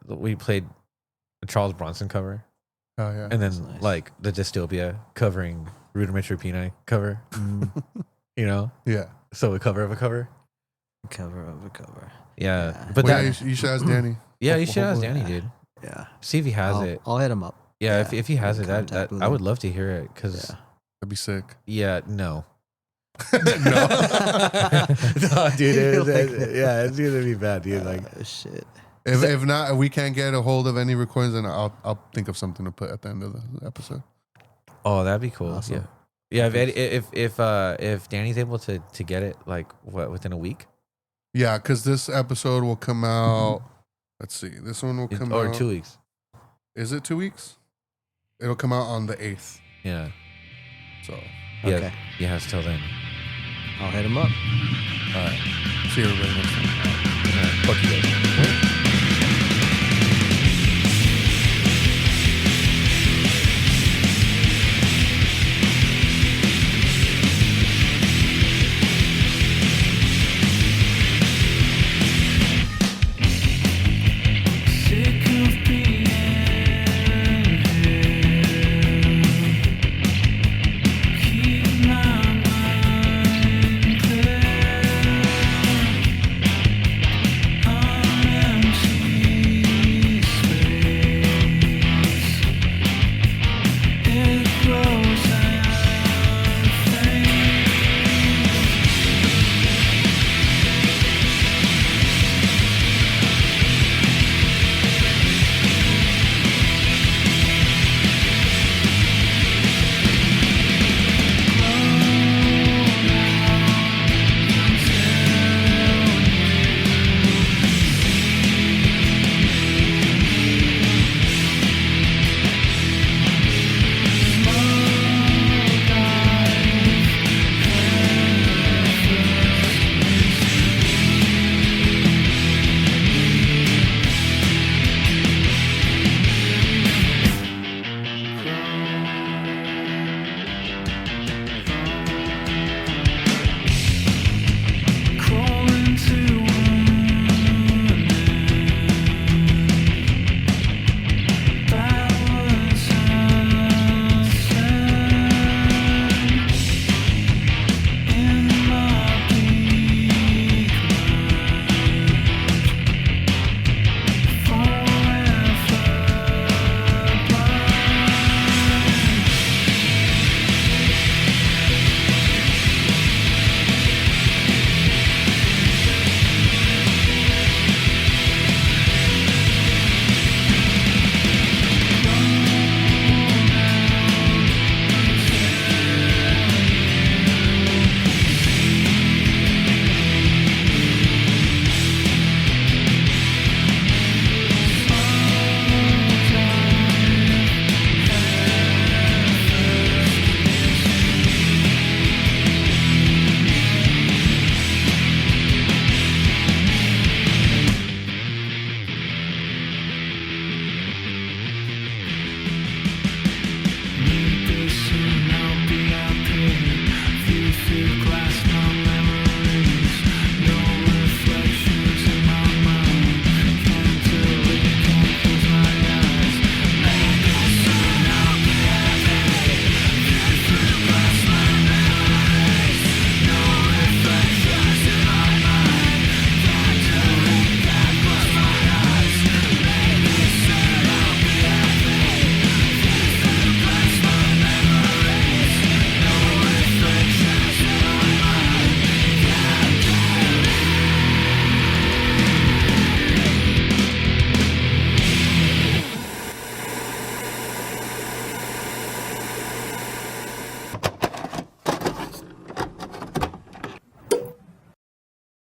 we played a Charles Bronson cover, Oh yeah. and then That's nice. like the Dystopia covering Rudimentary Peni cover, you know, Yeah. so a cover of a cover. Cover of a cover. Yeah, Yeah. but Well, that yeah, you should ask Danny. yeah, you should ask Hopefully. Danny, dude. Yeah, See if he has it. I'll hit him up. Yeah, Yeah, if he has in it, that contact with I would him. love to hear it because Yeah. That'd be sick. no, No. no, dude, Like- yeah, it's gonna be bad, dude. Like, Shit. If not, if we can't get a hold of any recordings, then I'll think of something to put at the end of the episode. oh, that'd be cool. Awesome. Yeah, if Danny's able to get it, like what within a week Yeah, because this episode will come out. Let's see. This one will come or out. 2 weeks. Is it 2 weeks? It'll come out on the 8th. Yeah, So, yeah, Okay. he has till then. I'll hit him up. All right, see everybody next time. all right. Fuck you guys.